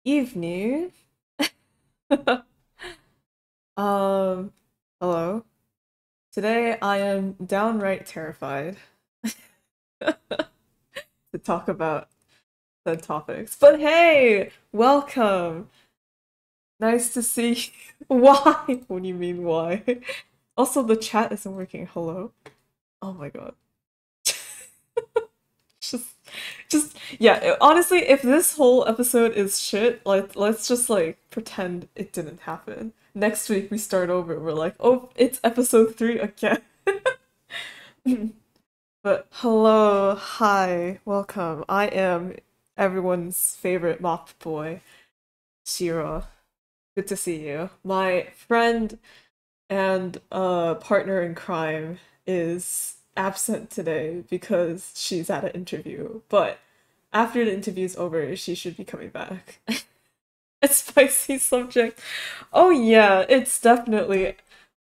Evening. Um, Hello. Today I am downright terrified to talk about the topics. But hey, welcome. Nice to see you. Why? What do you mean why? Also, the chat isn't working. Hello. Oh my god. Just yeah, honestly, if this whole episode is shit, like let's just like pretend it didn't happen. Next week we start over. We're like, "Oh, it's episode 3 again." But hello, hi, welcome. I am everyone's favorite mop boy, Shiro. Good to see you. My friend and partner in crime is absent today because she's at an interview. But after the interview's over, she should be coming back. A spicy subject. Oh yeah, it's definitely.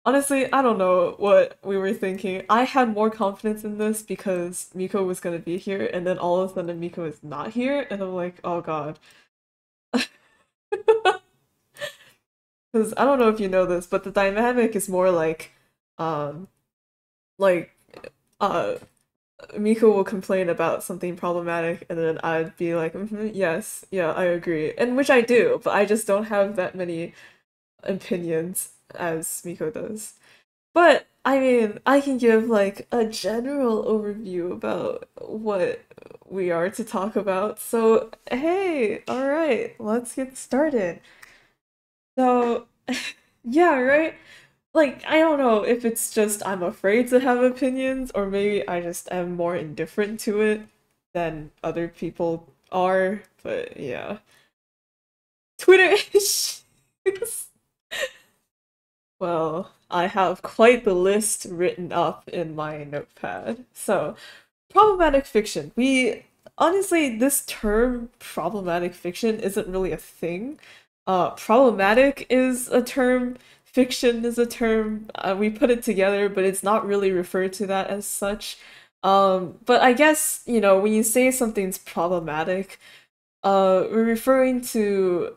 Honestly, I don't know what we were thinking. I had more confidence in this because Miko was gonna be here, and then all of a sudden Miko is not here, and I'm like, oh god. Because I don't know if you know this, but the dynamic is more um, like, uh, Miko will complain about something problematic, and then I'd be like, yes, yeah, I agree. And which I do, but I just don't have that many opinions as Miko does. But I mean, I can give like a general overview about what we are to talk about. So, hey, all right, let's get started. So, yeah, right? Like, I don't know if it's just I'm afraid to have opinions, or maybe I just am more indifferent to it than other people are, but yeah. Twitter issues. Well, I have quite the list written up in my notepad. So, problematic fiction. Honestly, this term problematic fiction isn't really a thing. Problematic is a term, fiction is a term. We put it together, but it's not really referred to that as such. But I guess, when you say something's problematic, we're referring to,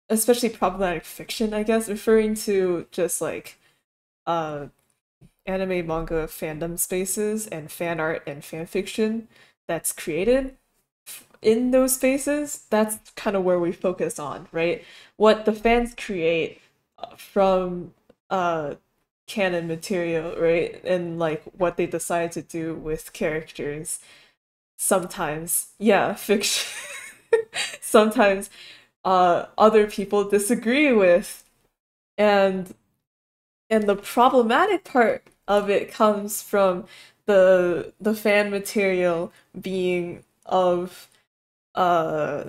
especially problematic fiction, I guess, referring to just like uh anime manga fandom spaces and fan art and fan fiction that's created in those spaces. That's kind of where we focus on, right? What the fans create from uh canon material, right? And like what they decide to do with characters. Sometimes, yeah, fiction. Sometimes other people disagree with, and the problematic part of it comes from the fan material being of uh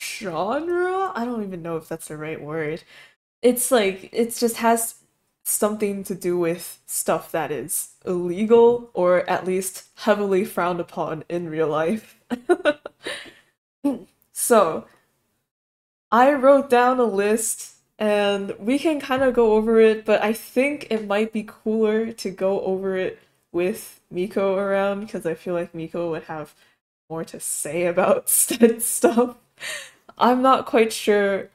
genre. I don't even know if that's the right word. It's like it just has something to do with stuff that is illegal or at least heavily frowned upon in real life. So I wrote down a list and we can kind of go over it, but I think it might be cooler to go over it with Miko around because I feel like Miko would have more to say about said stuff. I'm not quite sure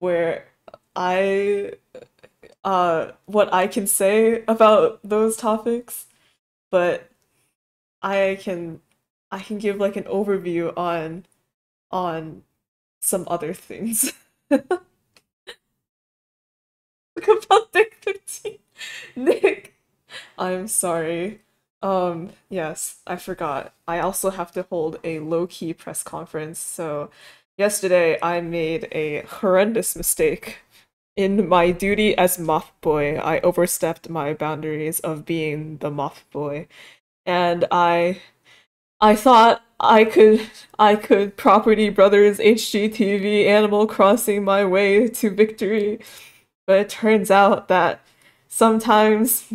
where I what I can say about those topics, but I can give like an overview on some other things. Talk about Nick 13. Nick, I'm sorry. Yes, I forgot. I also have to hold a low-key press conference. So, yesterday I made a horrendous mistake. In my duty as Moth Boy, I overstepped my boundaries of being the Moth Boy, and I thought I could Property Brothers HGTV Animal Crossing my way to victory, but it turns out that sometimes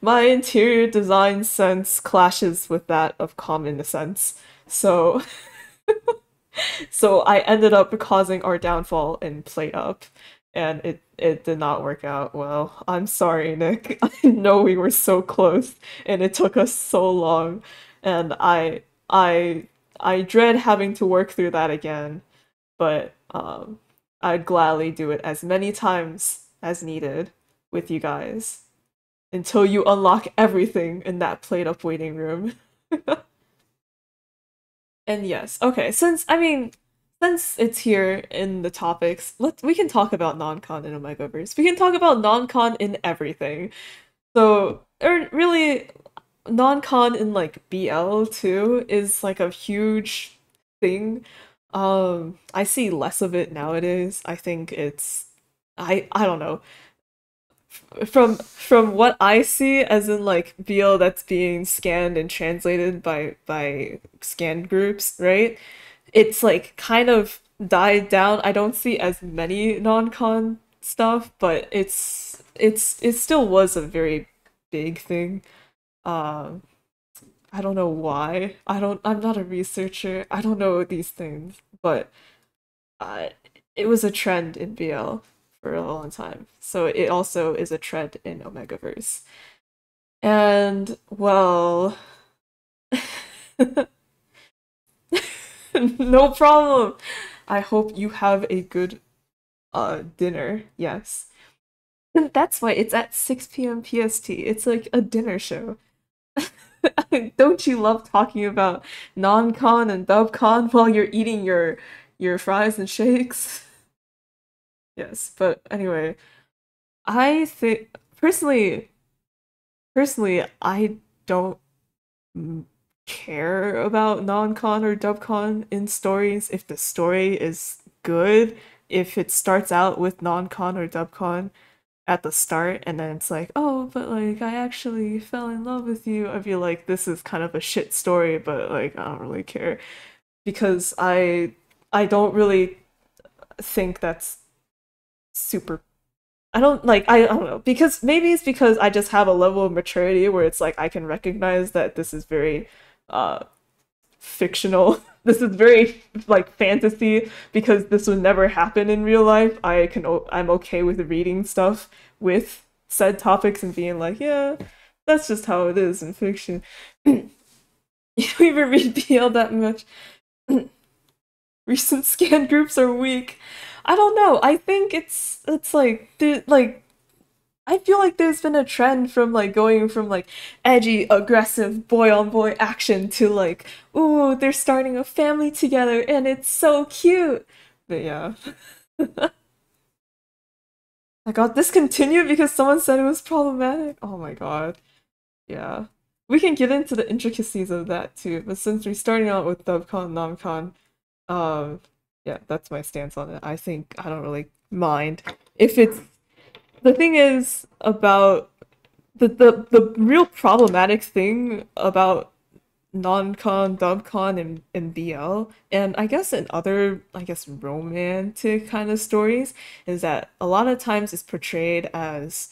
my interior design sense clashes with that of common sense. So I ended up causing our downfall in Plate Up, and it did not work out well. I'm sorry, Nick. I know we were so close, and it took us so long, and I dread having to work through that again. But Um, I'd gladly do it as many times as needed with you guys until you unlock everything in that played up waiting room. And yes, okay, since it's here in the topics, we can talk about non-con in Omegaverse. We can talk about non-con in everything. So, or really, non-con in like BL too is like a huge thing. I see less of it nowadays. I think it's I don't know. From what I see as in like BL that's being scanned and translated by scan groups, right? It's like kind of died down. I don't see as many non-con stuff, but it still was a very big thing. Um I don't know why. I'm not a researcher. I don't know these things, but uh, it was a trend in BL for a long time. So it also is a trend in Omegaverse. And well, no problem. I hope you have a good dinner. Yes. And that's why it's at 6 p.m. PST. It's like a dinner show. Don't you love talking about non-con and dub-con while you're eating your fries and shakes? Yes, but anyway, I think personally, I don't mm, care about non-con or dub-con in stories if the story is good. If it starts out with non-con or dub-con at the start and then it's like, oh, but like I actually fell in love with you, I feel like this is kind of a shit story, but like I don't really care because I don't really think that's super. I don't know because maybe it's because I just have a level of maturity where it's like I can recognize that this is very uh fictional. This is very like fantasy because this would never happen in real life. I'm okay with reading stuff with said topics and being like, yeah, that's just how it is in fiction. You don't even read BL that much. Recent scan groups are weak. I don't know. I think it's like I feel like there's been a trend from like going from like edgy, aggressive boy on boy action to like, ooh, they're starting a family together and it's so cute. But yeah. I got discontinued because someone said it was problematic. Oh my god. Yeah. We can get into the intricacies of that too, but since we're starting out with DubCon, NomCon, um, yeah, that's my stance on it. I think I don't really mind. If it's the thing is about the real problematic thing about non-con, dub-con, and BL, and I guess in other, I guess, romantic kind of stories, is that a lot of times it's portrayed as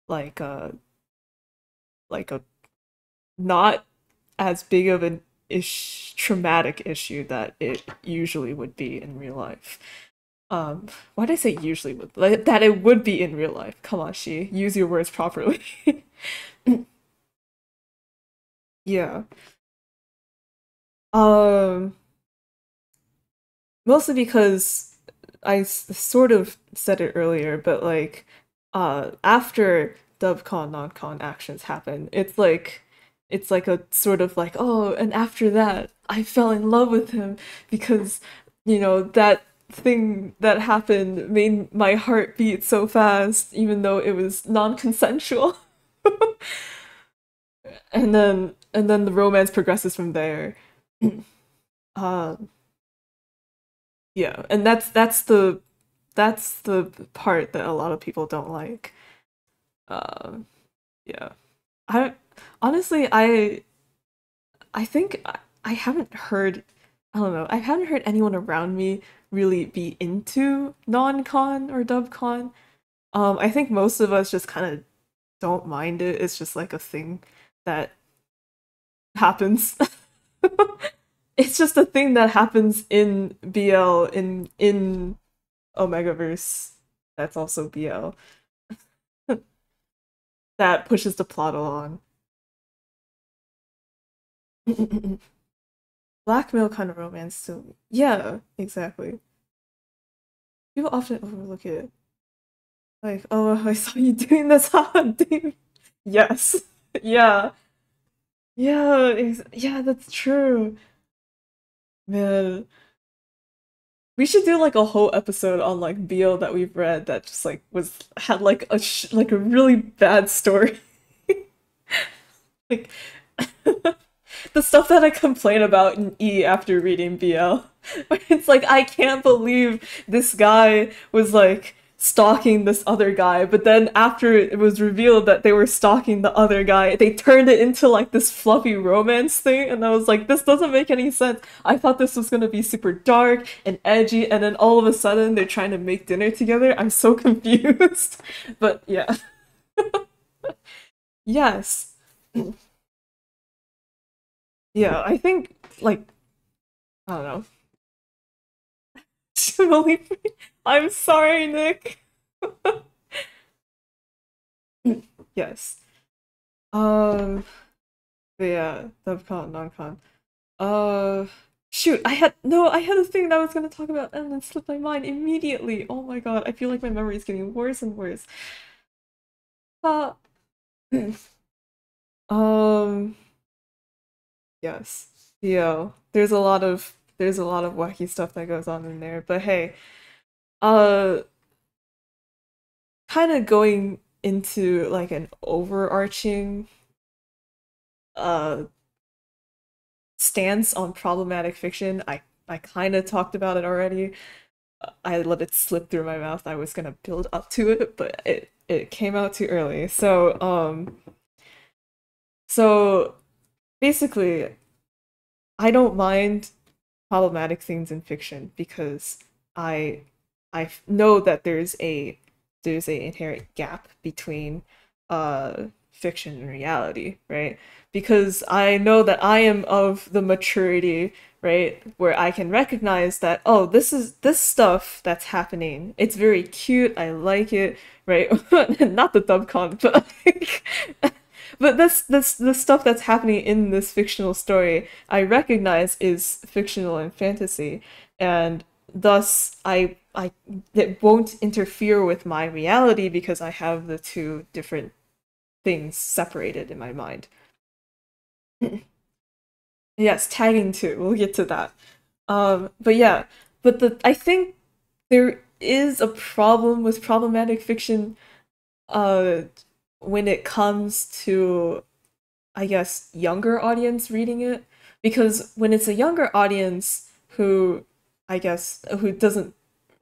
like a not as big of an traumatic issue that it usually would be in real life. Why did I say usually would like that it would be in real life? Come on, she use your words properly. Yeah. Um, Mostly because sort of said it earlier, but like, after DubCon, non-con actions happen, it's like a sort of like, oh, and after that, I fell in love with him because, that thing that happened made my heart beat so fast, even though it was non-consensual. And then the romance progresses from there. Um, yeah, and that's the part that a lot of people don't like. Um, yeah. I honestly I think I haven't heard I don't know, I haven't heard anyone around me really be into non-con or dub-con. I think most of us just kind of don't mind it. It's just like a thing that happens. It's just a thing that happens in BL in Omegaverse. That's also BL. That pushes the plot along. Blackmail kind of romance too. Yeah, exactly. People often overlook it. Like, oh, I saw you doing this. Dude. Yes. Yeah. Yeah. Yeah, that's true. Man, we should do like a whole episode on like BL that we've read that just like was had like like a really bad story. Like the stuff that I complain about in E after reading BL. Where it's like I can't believe this guy was like stalking this other guy, but then after it was revealed that they were stalking the other guy, they turned it into like this fluffy romance thing, and I was like, this doesn't make any sense. I thought this was gonna be super dark and edgy, and then all of a sudden they're trying to make dinner together. I'm so confused. But yeah. Yes. Yeah, I think like I don't know. Emily, I'm sorry, Nick. Yes. Um, but yeah, DevCon, non-con. Uh, Shoot, I had a thing that I was gonna talk about and then slipped my mind immediately. Oh my god, I feel like my memory is getting worse and worse. Uh, um, yes. Yeah, there's a lot of wacky stuff that goes on in there, but hey, uh, kind of going into like an overarching uh stance on problematic fiction. I kind of talked about it already. I let it slip through my mouth. I was gonna build up to it, but it came out too early. So basically, I don't mind problematic things in fiction because I know that there's a inherent gap between fiction and reality, right? Because I know that I am of the maturity, right, where I can recognize that, oh, this stuff that's happening. It's very cute. I like it, right? Not the dubcon, but like but this stuff that's happening in this fictional story, I recognize is fictional and fantasy, and thus I it won't interfere with my reality because I have the two different things separated in my mind. Yes, tagging too. We'll get to that. But yeah, but the I think there is a problem with problematic fiction uh when it comes to, I guess, younger audience reading it, because when it's a younger audience who, I guess, who doesn't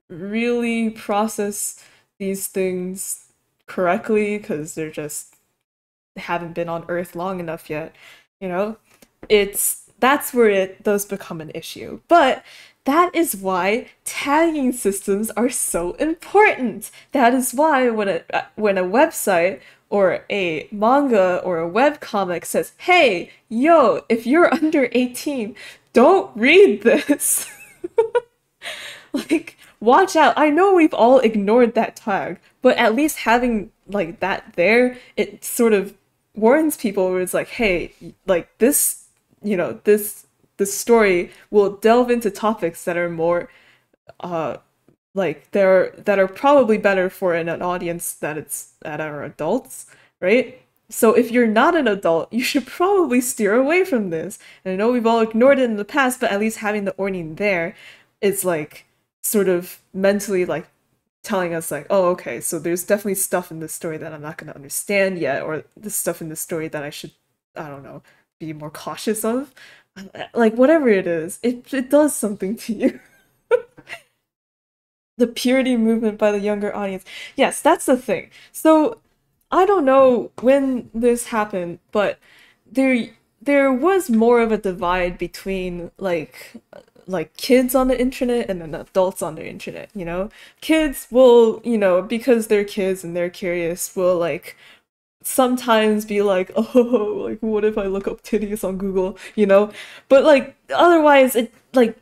really process these things correctly because they're just haven't been on Earth long enough yet, you know, that's where it does become an issue. But that is why tagging systems are so important. That is why when a website or a manga or a webcomic says, "Hey, yo, if you're under 18, don't read this." Like, watch out. I know we've all ignored that tag, but at least having like that there, it sort of warns people where it's like, hey, like this, this story will delve into topics that are more uh that are probably better for an audience that are adults, right? So if you're not an adult, you should probably steer away from this. And I know we've all ignored it in the past, but at least having the warning there is like sort of mentally like telling us like, oh, okay, so there's definitely stuff in this story that I'm not going to understand yet, or the stuff in this story that I should, I don't know, be more cautious of. Like whatever it is, it does something to you. The purity movement by the younger audience. Yes, that's the thing. So I don't know when this happened, but there there was more of a divide between like kids on the internet and then adults on the internet, you know? Kids will, because they're kids and they're curious, will like sometimes be like, oh, like what if I look up titties on Google, you know? But like otherwise it like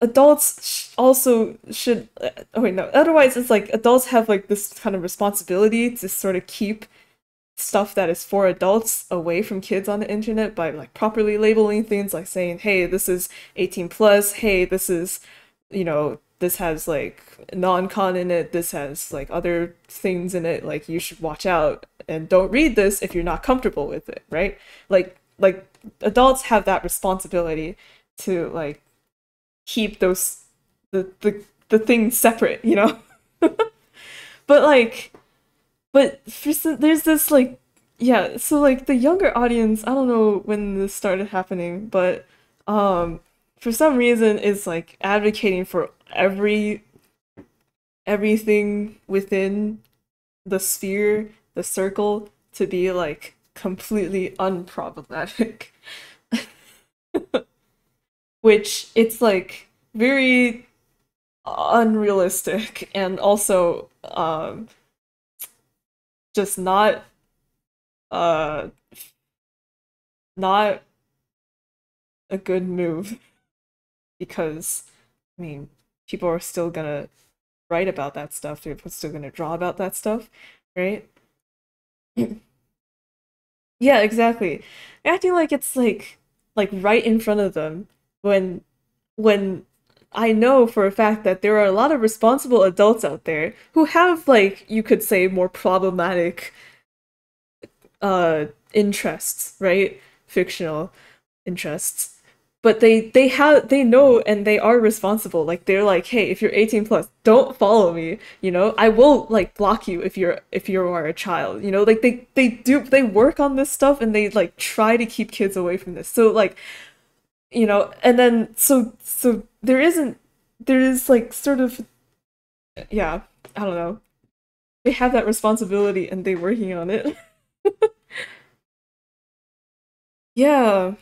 adults also should oh wait no otherwise it's like adults have like this kind of responsibility to sort of keep stuff that is for adults away from kids on the internet by like properly labeling things, like saying, hey, this is 18 plus, hey, this is, this has like non-con in it, this has like other things in it, like you should watch out and don't read this if you're not comfortable with it, right? Like adults have that responsibility to like keep those the things separate, you know? But like but for some, there's this like yeah, so like the younger audience, I don't know when this started happening, but um for some reason is like advocating for everything within the sphere, the circle to be like completely unproblematic. Which it's like very unrealistic and also just uh not a good move because I mean people are still gonna write about that stuff, they're still gonna draw about that stuff, right? Yeah, exactly. Acting like it's like right in front of them when when I know for a fact that there are a lot of responsible adults out there who have like you could say more problematic interests, right? Fictional interests. But they know and they are responsible. Like they're like, "Hey, if you're 18 plus, don't follow me, you know? I will like block you if you are a child." You know, like they work on this stuff and they like try to keep kids away from this. So like, you know, and then so there is like sort of yeah, I don't know. They have that responsibility and they're working on it. Yeah.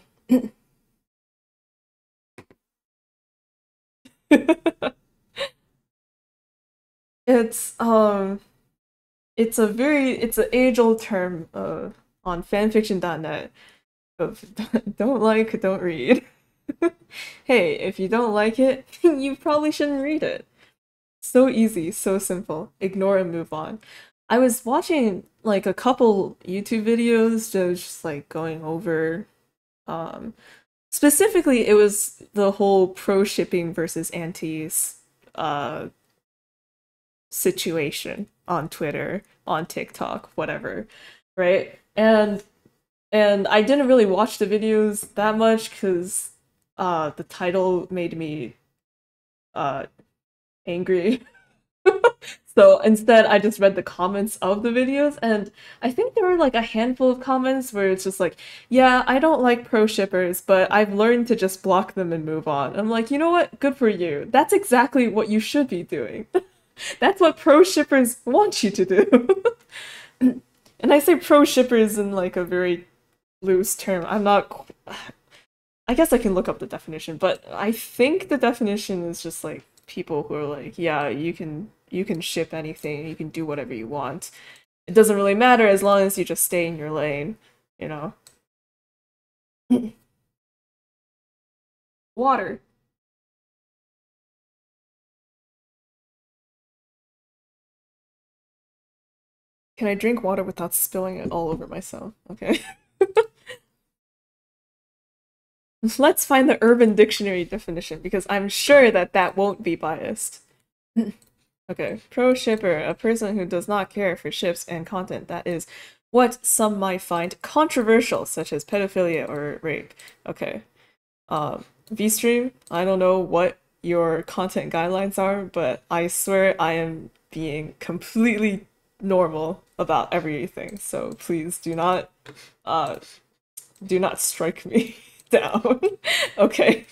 It's it's an age-old term on fanfiction.net of don't like, don't read. Hey, if you don't like it, you probably shouldn't read it. So easy, so simple. Ignore and move on. I was watching like a couple YouTube videos just like going over um specifically it was the whole pro shipping versus antis uh situation on Twitter, on TikTok, whatever, right? And I didn't really watch the videos that much because the title made me uh angry. So instead, I just read the comments of the videos, and I think there were like a handful of comments where it's just like, yeah, I don't like pro shippers, but I've learned to just block them and move on. I'm like, you know what? Good for you. That's exactly what you should be doing. That's what pro shippers want you to do. And I say pro shippers in like a very loose term. I'm not. I guess I can look up the definition, but I think the definition is just like people who are like, yeah, you can ship anything, you can do whatever you want. It doesn't really matter as long as you just stay in your lane, you know. Water. Can I drink water without spilling it all over myself? Okay. Let's find the Urban Dictionary definition because I'm sure that that won't be biased. Okay, pro shipper, a person who does not care for ships and content that is what some might find controversial, such as pedophilia or rape. Okay. VStream, I don't know what your content guidelines are, but I swear I am being completely normal about everything. So please uh do not strike me down. Okay.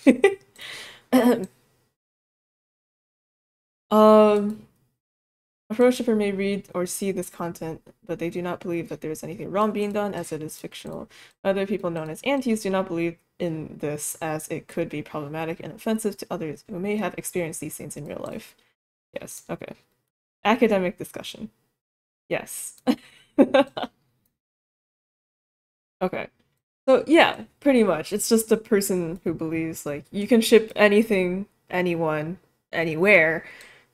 Um A pro shipper may read or see this content, but they do not believe that there is anything wrong being done as it is fictional. Other people known as antis do not believe in this as it could be problematic and offensive to others who may have experienced these things in real life. Yes, okay. Academic discussion. Yes. Okay. So yeah, pretty much. It's just a person who believes like you can ship anything, anyone, anywhere,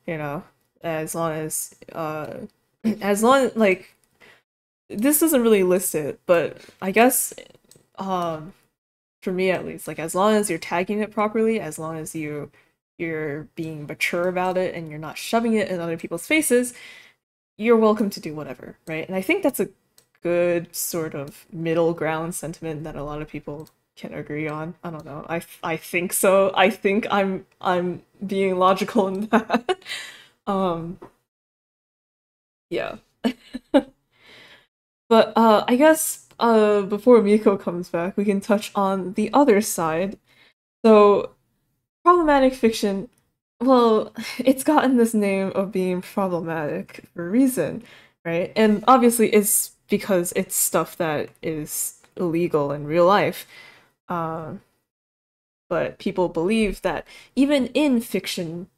you know, as long as long like this doesn't really list it, but I guess um for me at least, like as long as you're tagging it properly, as long as you you're being mature about it and you're not shoving it in other people's faces, you're welcome to do whatever, right? And I think that's a good sort of middle ground sentiment that a lot of people can agree on. I don't know. I think so. I think I'm being logical in that. um yeah. But I guess before Miko comes back, we can touch on the other side. So problematic fiction, well, it's gotten this name of being problematic for a reason, right? And obviously it's because it's stuff that is illegal in real life. Um, but people believe that even in fictional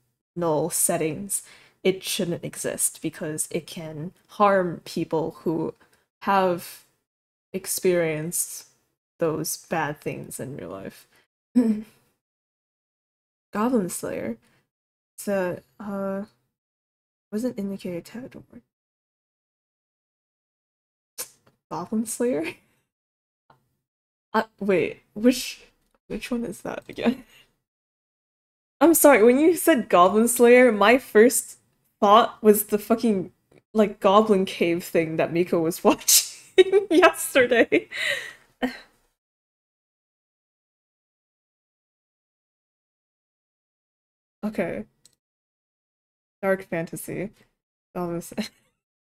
settings, it shouldn't exist because it can harm people who have experienced those bad things in real life. Goblin Slayer. It's a wasn't indicated title. Goblin Slayer? Wait, which one is that again? I'm sorry, when you said Goblin Slayer, my first thought was the fucking like Goblin Cave thing that Miko was watching yesterday. Okay, dark fantasy. Goblin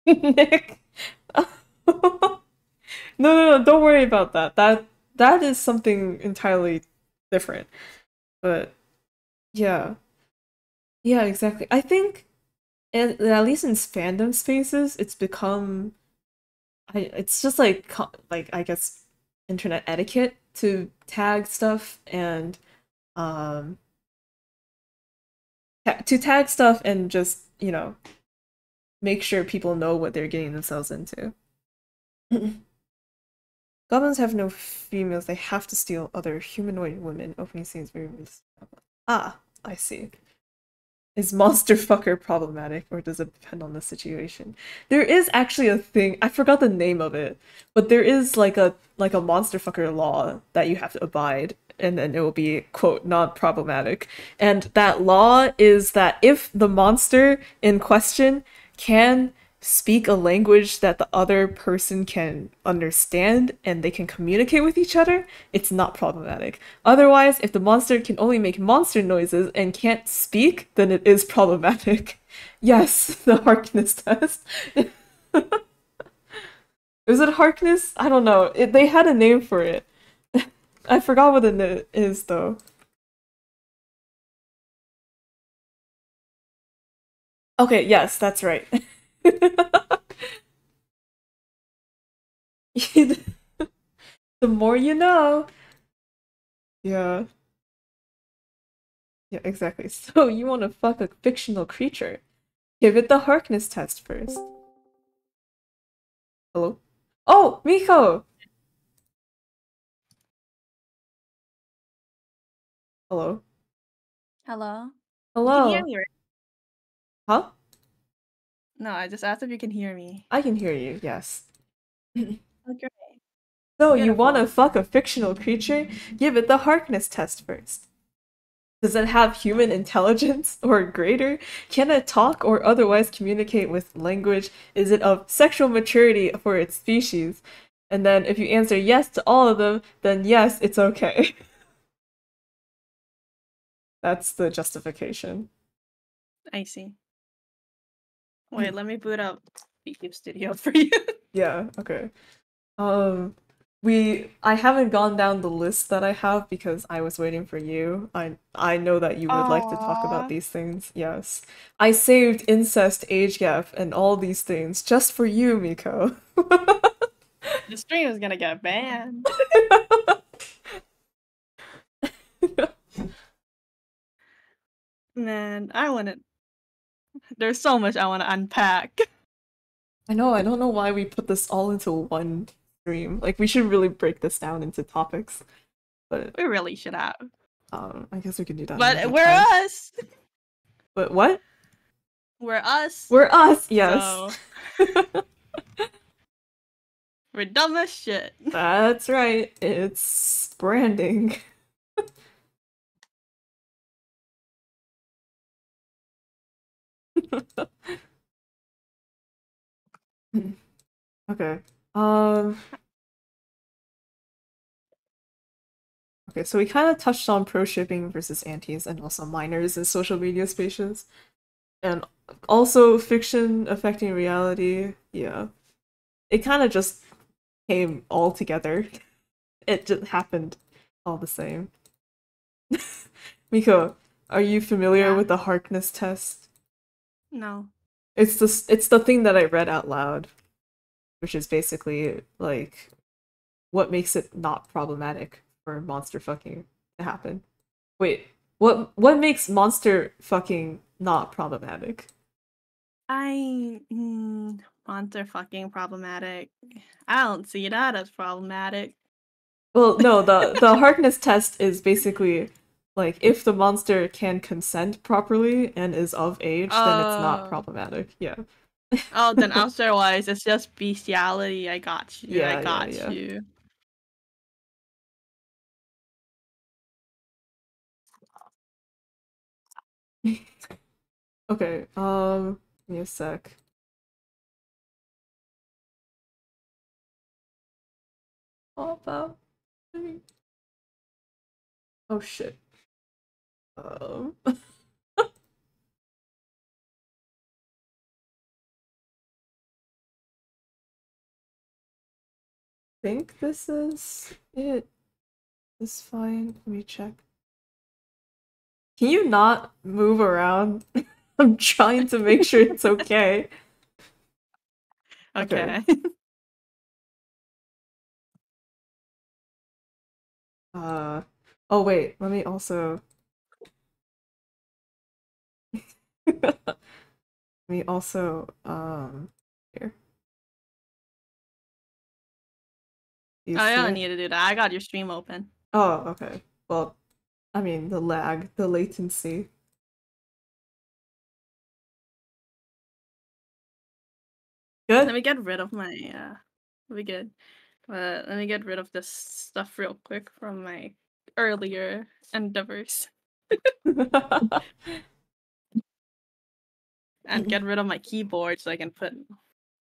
Nick. No, don't worry about that. That is something entirely different. But yeah. Yeah, exactly. I think at least in fandom spaces, it's become it's just like like I guess internet etiquette to tag stuff and um to tag stuff and just, make sure people know what they're getting themselves into. Goblins have no females, they have to steal other humanoid women. Opening scenes very Ah, I see. Is monster fucker problematic, or does it depend on the situation? There is actually a thing, I forgot the name of it, but there is like a monster fucker law that you have to abide, and then it will be, quote, not problematic. And that law is that if the monster in question can speak a language that the other person can understand and they can communicate with each other, it's not problematic. Otherwise, if the monster can only make monster noises and can't speak, then it is problematic. Yes, the Harkness test. Is it Harkness? I don't know. They had a name for it. I forgot what it is, though. Okay, yes, that's right. The more you know. Yeah. Yeah, exactly. So you want to fuck a fictional creature? Give it the Harkness test first. Hello? Oh, Miko! Hello? Hello? You can hear Hello? me, right? Huh? No, I just asked if you can hear me. I can hear you, yes. Okay, So you want to beautiful. fuck a fictional creature? Give it the Harkness test first. Does it have human intelligence or greater? Can it talk or otherwise communicate with language? Is it of sexual maturity for its species? And then if you answer yes to all of them, then yes, it's okay. That's the justification. I see. Wait, let me boot up YouTube Studio for you. Yeah, okay. Um, I haven't gone down the list that I have because I was waiting for you. I know that you would like to talk about Aww. these things. Yes. I saved incest, age gap, and all these things just for you, Miko. The stream is gonna get banned. Man, I wanna. There's so much I wanna unpack. I know, I don't know why we put this all into one stream. Like we should really break this down into topics. But We really should have. I guess we can do that But another we're time. us! But what? We're us! We're us, yes. So, we're dumb as shit. That's right. It's branding. Okay. Um. Okay, so we kind of touched on pro shipping versus antis and also minors in social media spaces. And also fiction affecting reality. Yeah. It kind of just came all together. It just happened all the same. Miko, are you familiar Yeah. with the Harkness test? No. It's the thing that I read out loud, which is basically like what makes it not problematic for monster fucking to happen. Wait, what makes monster fucking not problematic? Monster fucking problematic. I don't see that as problematic. Well, no, the Harkness test is basically like if the monster can consent properly and is of age, then it's not Oh. problematic. Yeah. Oh, then otherwise it's just bestiality. I got you. I Yeah, yeah, got yeah. you. Okay, give me a sec. All about oh shit. I think this is it. This is fine. Let me check. Can you not move around? I'm trying to make sure it's okay. Okay. Okay. Oh wait, let me also let me also here. You I see don't it? need to do that. I got your stream open. Oh, okay. Well, I mean the lag, the latency. Let Good? me get rid of my we good. Let me get rid of this stuff real quick from my earlier endeavors and get rid of my keyboard so I can put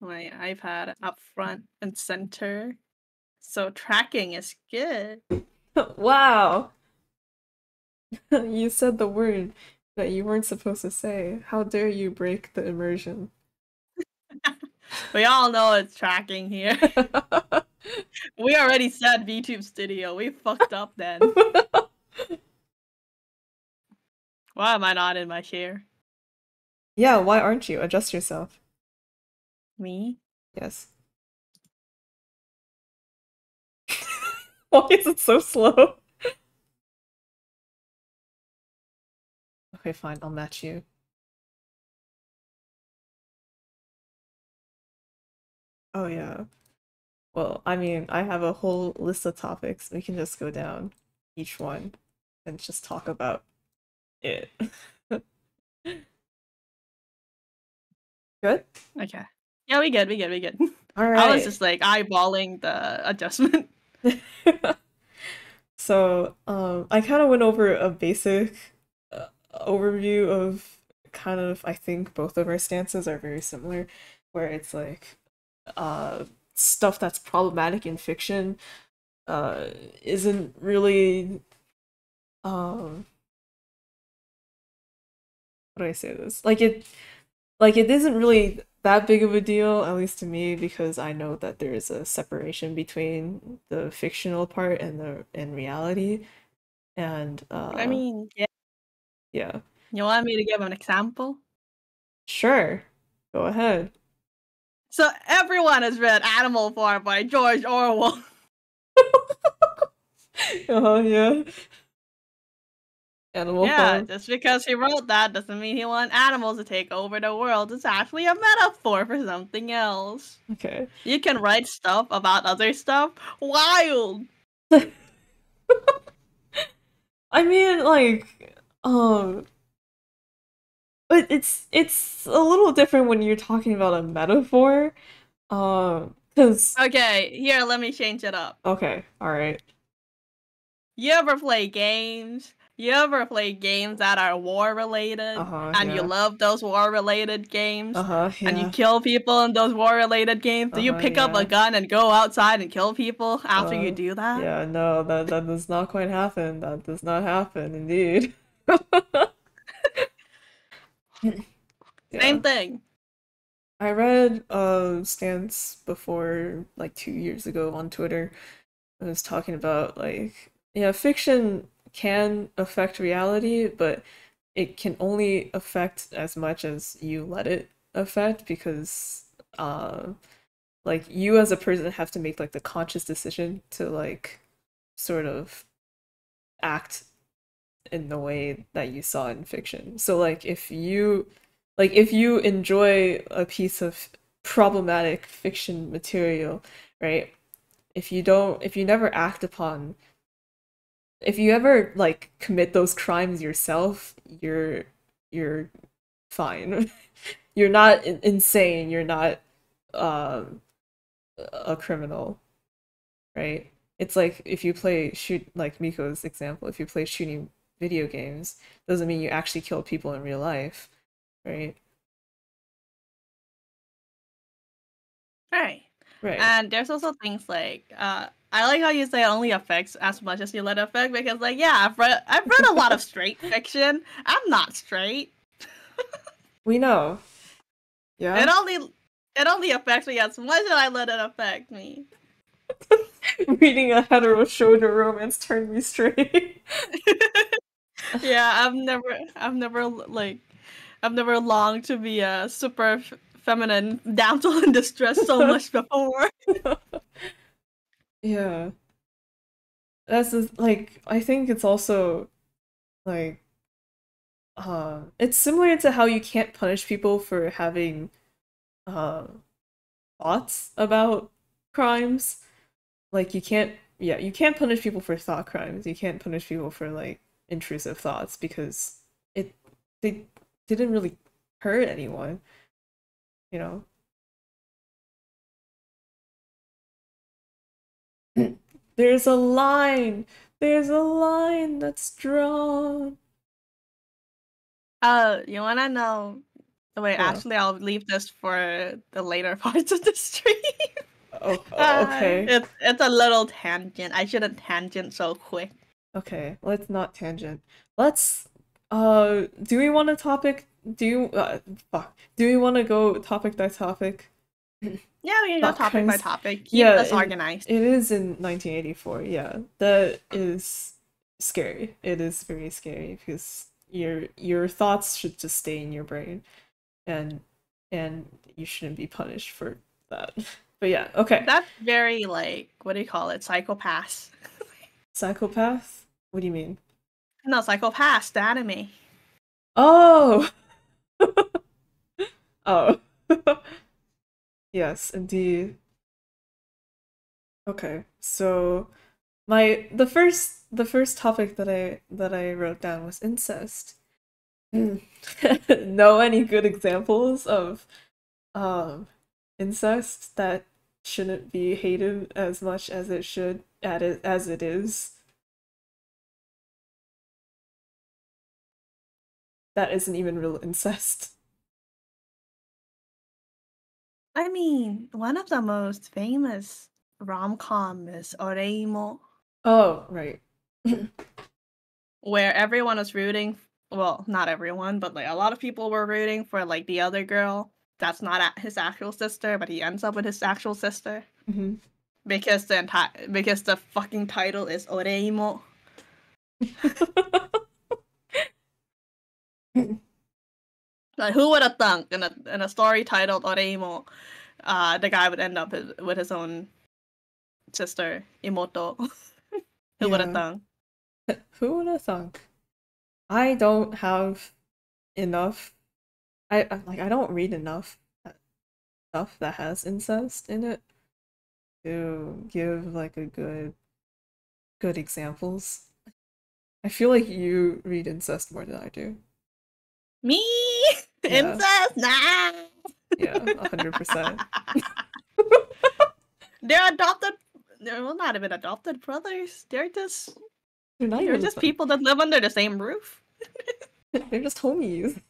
my iPad up front and center. So tracking is good. Wow. You said the word that you weren't supposed to say. How dare you break the immersion? We all know it's tracking here. We already said VTube Studio. We fucked up then. Why am I not in my chair? Yeah, why aren't you? Adjust yourself. Me? Yes. Why is it so slow? Okay, fine, I'll match you. Oh yeah. Well, I mean, I have a whole list of topics. We can just go down each one and just talk about it. Good? Okay. Yeah, we good, we good, we good. All I was right. just like eyeballing the adjustment. So, I kind of went over a basic overview of kind of, I think both of our stances are very similar, where it's like, stuff that's problematic in fiction, uh, isn't really, um, how do I say this? Like it isn't really that big of a deal, at least to me, because I know that there is a separation between the fictional part and the and reality. And I mean, yeah. yeah. You want me to give an example? Sure. Go ahead. So everyone has read Animal Farm by George Orwell. Oh yeah. Animal Yeah, Farm. just because he wrote that doesn't mean he wanted animals to take over the world. It's actually a metaphor for something else. Okay. You can write stuff about other stuff. Wild! I mean, like, but it's a little different when you're talking about a metaphor. Because Okay, here, let me change it up. okay, all right. You ever play games You ever play games that are war related Uh-huh, and you yeah. love those war related games Uh-huh, and you yeah. kill people in those war related games? Do you Uh-huh, pick up a yeah. gun and go outside and kill people after you Uh, do that? yeah, no, that does not quite happen. That does not happen, indeed. Same Yeah. thing. I read stance before like 2 years ago on Twitter. It was talking about like yeah, fiction can affect reality, but it can only affect as much as you let it affect because like you as a person have to make like the conscious decision to like sort of act in the way that you saw in fiction. So like if you enjoy a piece of problematic fiction material, right? If you never act upon if you ever like commit those crimes yourself, you're fine. You're not insane, you're not um a criminal, right? It's like if you play shoot like Miko's example, if you play shooting video games, doesn't mean you actually kill people in real life, right? Right. Right. And there's also things like I like how you say it only affects as much as you let it affect because like yeah, I've read a lot of straight fiction. I'm not straight. We know. It Yeah? only it only affects me as much as I let it affect me. Reading a hetero shoujo romance turned me straight. Yeah, I've never longed to be a super feminine damsel in distress so much before. Yeah. That's just, like I think it's also like it's similar to how you can't punish people for having uh thoughts about crimes. Like you can't punish people for thought crimes. You can't punish people for like intrusive thoughts because it they didn't really hurt anyone, you know. There's a line. There's a line that's drawn. You wanna know? Wait, Well, actually, I'll leave this for the later parts of the stream. okay. It's a little tangent. I shouldn't tangent so quick. Okay, let's not tangent. Let's do we want to topic do you fuck. Do we want to go topic by topic? Yeah, we can go Thought topic by crimes. topic. Keep Yeah, this organized. it is in 1984. Yeah. That is scary. It is very scary because your thoughts should just stay in your brain and and you shouldn't be punished for that. But yeah, okay. That's very like what do you call it? Psychopaths. Psychopath? What do you mean? No, Psychopaths, the anime. Oh. Oh. Yes, indeed. Okay. So the first topic that I wrote down was incest. Know any good examples of um incest that shouldn't be hated as much as it should at it as it is? That isn't even real incest. I mean, one of the most famous rom-com is Oreimo, Oh, right. where everyone was rooting. Well, not everyone, but like a lot of people were rooting for like the other girl. That's not his actual sister, but he ends up with his actual sister Hmm. because the fucking title is Oreimo. Like who would have thunk in a story titled Oreimo, the guy would end up with his own sister Imoto. Who would have Yeah. thunk? Who would have thunk? I don't have enough. I don't read enough stuff that has incest in it to give like a good examples. I feel like you read incest more than I do. Me Yeah, incest? Nah. yeah, 100%. They're adopted. They're well, not even adopted brothers. They're just They're not They're even just people that live under the same roof. they're just homies.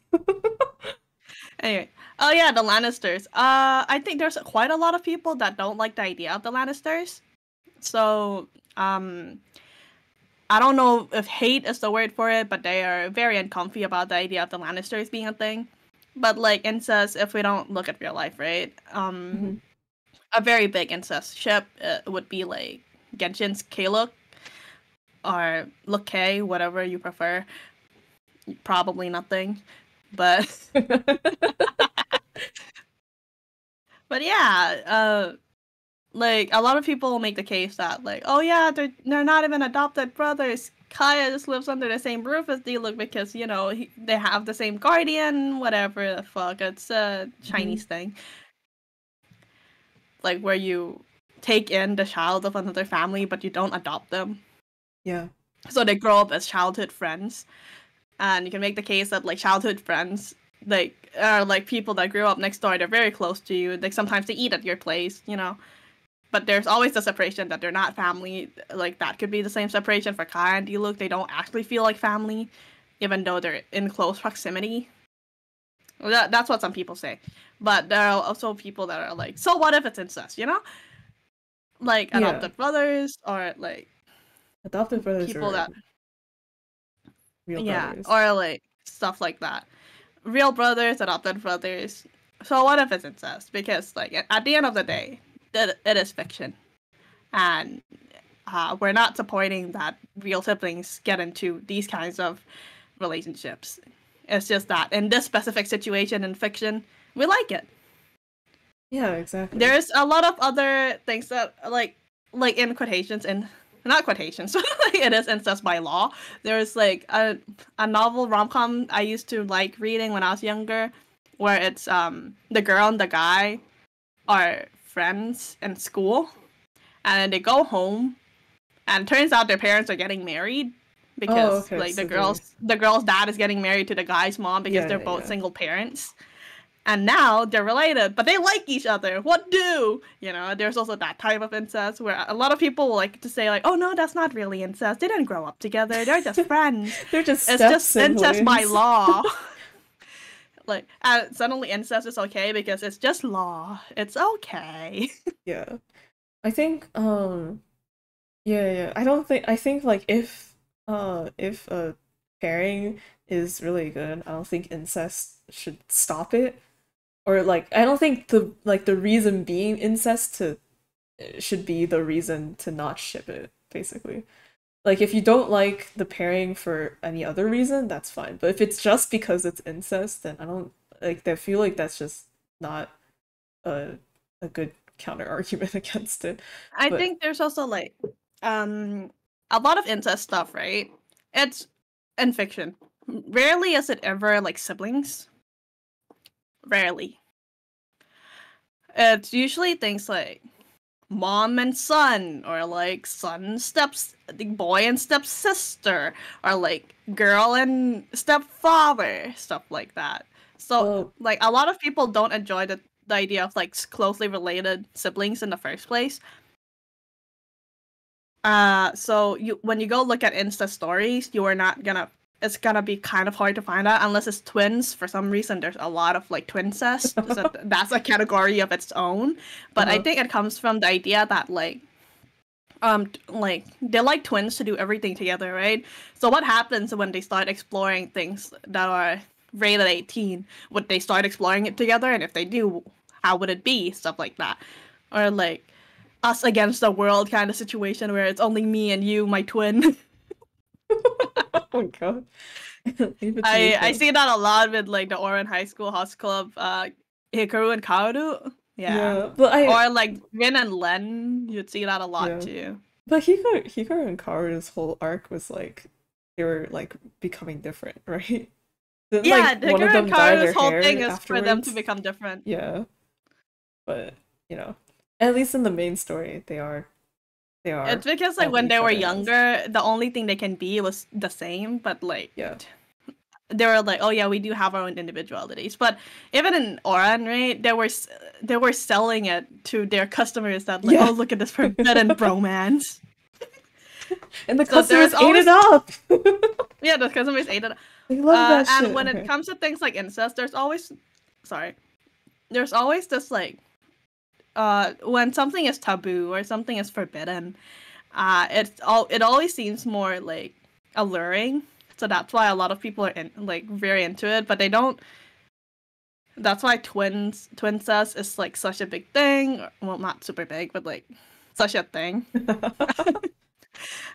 Anyway, oh yeah, the Lannisters. I think there's quite a lot of people that don't like the idea of the Lannisters. So, I don't know if hate is the word for it, but they are very uncomfy about the idea of the Lannisters being a thing. But like incest, if we don't look at real life, right? Mhm. A very big incest ship would be like Genshin's K-Look or Look K, whatever you prefer. Probably nothing, but but yeah, like a lot of people will make the case that like, oh yeah, they're not even adopted brothers. Kaya just lives under the same roof as Diluc because you know they have the same guardian, whatever the fuck. It's a Chinese thing, like where you take in the child of another family, but you don't adopt them. Yeah. So they grow up as childhood friends, and you can make the case that like childhood friends like are like people that grew up next door. They're very close to you. Like sometimes they eat at your place, you know. But there's always the separation that they're not family. Like that could be the same separation for Kai and Diluc. They don't actually feel like family, even though they're in close proximity. That's what some people say. But there are also people that are like, so what if it's incest? You know, like Yeah. adopted brothers or like Adopted brothers people are that real yeah, brothers. or like stuff like that. Real brothers, adopted brothers. So what if it's incest? Because like at the end of the day, it is fiction, and we're not supporting that real siblings get into these kinds of relationships. It's just that in this specific situation in fiction, we like it. Yeah, exactly. There's a lot of other things that like in quotations and not quotations, but like it is incest by law. There's like a novel rom-com I used to like reading when I was younger, where it's the girl and the guy are friends in school, and they go home, and turns out their parents are getting married Oh, because okay. like So they're the girl's dad is getting married to the guy's mom because yeah, they're yeah, both yeah. single parents. And now they're related, but they like each other. What do? You know, there's also that type of incest where a lot of people like to say like, "Oh no, that's not really incest. They didn't grow up together. They're just friends. They're just It's step just incest by siblings. law." Like, suddenly incest is okay because it's just law. It's okay. Yeah. I think yeah, yeah. I think like if a pairing is really good, I don't think incest should stop it. Or like I don't think the reason being incest to should be the reason to not ship it, basically. Like if you don't like the pairing for any other reason, that's fine. But if it's just because it's incest, then I don't like I feel like that's just not a good counter argument against it. I But think there's also like a lot of incest stuff, right? It's in fiction. Rarely is it ever like siblings. Rarely. It's usually things like mom and son, or like the boy and stepsister, or like girl and stepfather, stuff like that. So well, like a lot of people don't enjoy the idea of like closely related siblings in the first place. So when you go look at Insta stories, you are not gonna. It's gonna be kind of hard to find out unless it's twins. For some reason, there's a lot of like twincest. So that's a category of its own. But I uh-huh. think it comes from the idea that like they like twins to do everything together, right? So what happens when they start exploring things that are rated 18? Would they start exploring it together? And if they do, how would it be? Stuff like that, or like us against the world kind of situation where it's only me and you, my twin. Oh my god. Leave it to I Miko. see that a lot with like the Oran High School House Club, Hikaru and Kaoru. Yeah. Yeah, but Or like Rin and Len, you'd see that a lot yeah. too. But Hikaru and Kaoru's whole arc was like they were like becoming different, right? Didn't Yeah, like one of Hikaru and them dye Kaoru's their whole thing hair is for them to afterwards? become different. Yeah, but at least in the main story, they It's are because like all that when they each were other has. younger, the only thing they can be was the same, but like Yeah. they were like, oh yeah, we do have our own individualities. But even in Oran, right, they were selling it to their customers that like, oh Yeah. look at this forbidden bromance. And the So customers there's ate always it up. yeah, the customers ate it. They love that And shit. when it Okay. comes to things like incest, there's always this like when something is taboo or something is forbidden, it always seems more like alluring. So that's why a lot of people are like very into it, but they don't. That's why twincest is like such a big thing. Well, not super big, but like such a thing.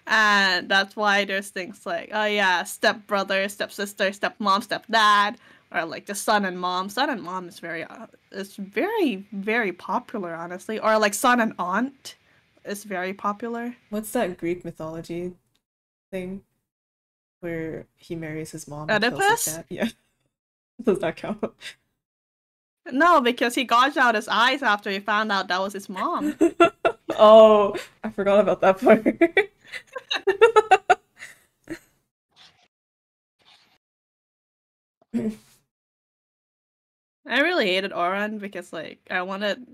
And that's why there's things like, oh yeah, step brother, step sister, step mom, step dad, or like the son and mom. Son and mom is very very popular, honestly. Or like son and aunt is very popular. What's that Greek mythology thing where he marries his mom and kills his Oedipus? dad? Yeah. Does that count? No, because he gouged out his eyes after he found out that was his mom. Oh, I forgot about that part. I really hated Oran because like I wanted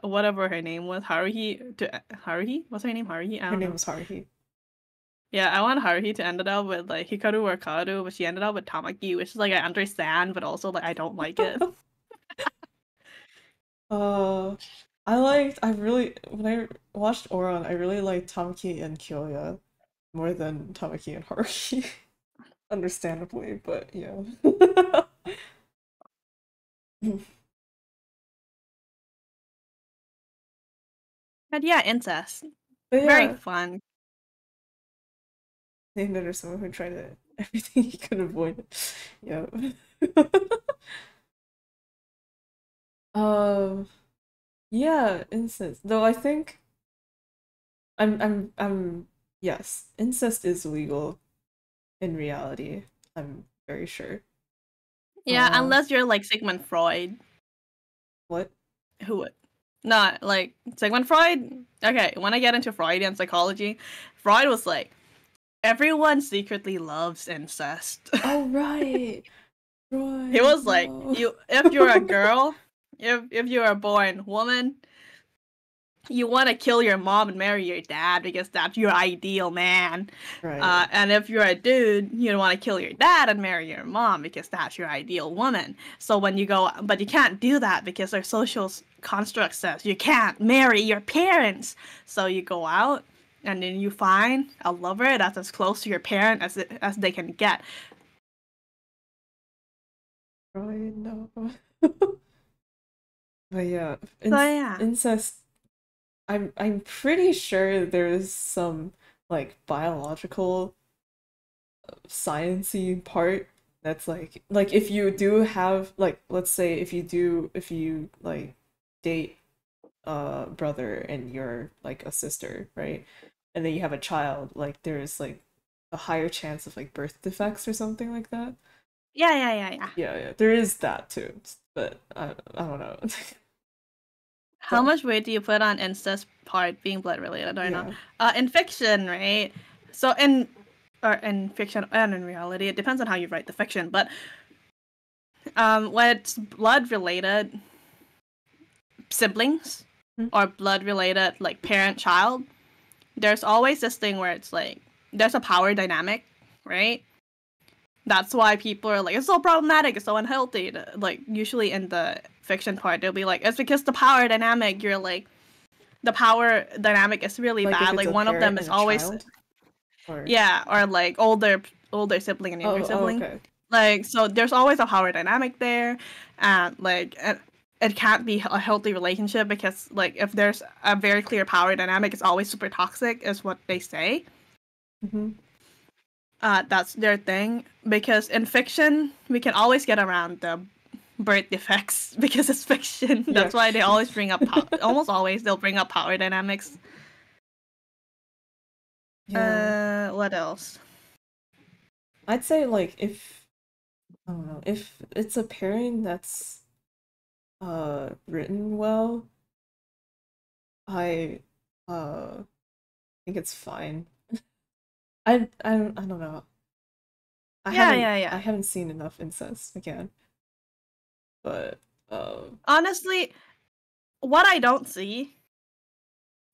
whatever her name was, Haruhi? What's her name? Haruhi? I Her don't name know. was Haruhi. Yeah, I want Haruhi to end it up with like Hikaru or Kaoru, but she ended up with Tamaki, which is like I understand, but also like I don't like it. Uh, when I watched Oran, I really liked Tamaki and Kyoya more than Tamaki and Haruhi. Understandably, but yeah. But yeah, incest. But Very yeah, fun. named under someone who tried it everything he could avoid it. Yeah. Um, yeah, incest. Though I think I'm yes, incest is legal in reality. I'm very sure. Yeah, Uh, unless you're like Sigmund Freud, what? who would not like Sigmund Freud. Okay, when I get into Freudian psychology, Freud was like, everyone secretly loves incest. Oh, right. He Right. was like, No. if you're a girl, if you're a born woman, you want to kill your mom and marry your dad because that's your ideal man. Right. And if you're a dude, you want to kill your dad and marry your mom because that's your ideal woman. So when you go, but you can't do that because our social construct says you can't marry your parents. So you go out and then you find a lover that's as close to your parent as they can get. Right. No. But yeah, So yeah. incest. I'm pretty sure there's some like biological sciencey part that's like if you do have like let's say if you like date a brother and you're like a sister, right? And then you have a child, like there's like a higher chance of like birth defects or something like that. Yeah, yeah, yeah, yeah. Yeah, yeah, there is that too. But I don't know. How So, much weight do you put on incest part being blood related or not? yeah. In fiction, right? So in fiction and in reality, it depends on how you write the fiction. But when it's blood related siblings Hmm? or blood related like parent child, there's always this thing where it's like there's a power dynamic, right? That's why people are like, it's so problematic, it's so unhealthy. Like usually in the fiction part, they'll be like, it's because the power dynamic. You're like, the power dynamic is really Like if bad. it's Like a one of parent them and is a always child or yeah, or like older sibling and younger oh sibling. okay. Like so, there's always a power dynamic there, and like it can't be a healthy relationship because like if there's a very clear power dynamic, it's always super toxic, is what they say. Hmm. That's their thing because in fiction we can always get around the birth defects because it's fiction. Yeah. That's why they always bring up almost always they'll bring up power dynamics. Yeah. What else? I'd say like if I don't know, if it's a pairing that's written well, I think it's fine. I don't know. Yeah, yeah, I yeah. haven't seen enough incest again, but Honestly, what I don't see,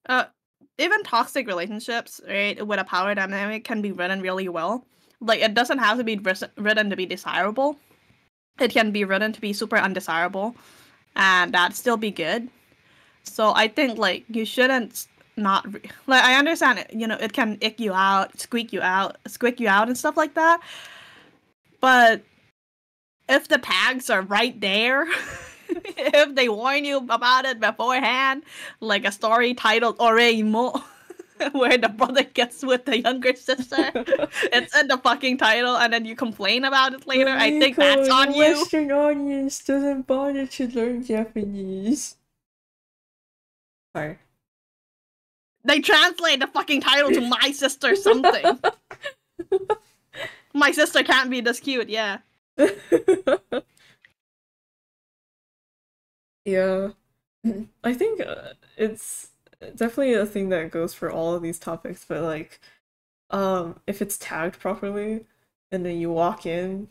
uh, even toxic relationships, right, with a power dynamic can be written really well. Like, it doesn't have to be written to be desirable. It can be written to be super undesirable, and that still be good. So I think like you shouldn't not like I understand it. You know, it can ick you out, squeak you out, and stuff like that. But if the tags are right there, if they warn you about it beforehand, like a story titled Oreimo, where the brother gets with the younger sister, it's in the fucking title, and then you complain about it later, I think that's The on you. Western audience doesn't bother to learn Japanese. Sorry. They translate the fucking title to My Sister something. My sister can't be this cute, yeah. Yeah. I think it's definitely a thing that goes for all of these topics, but like, if it's tagged properly and then you walk in,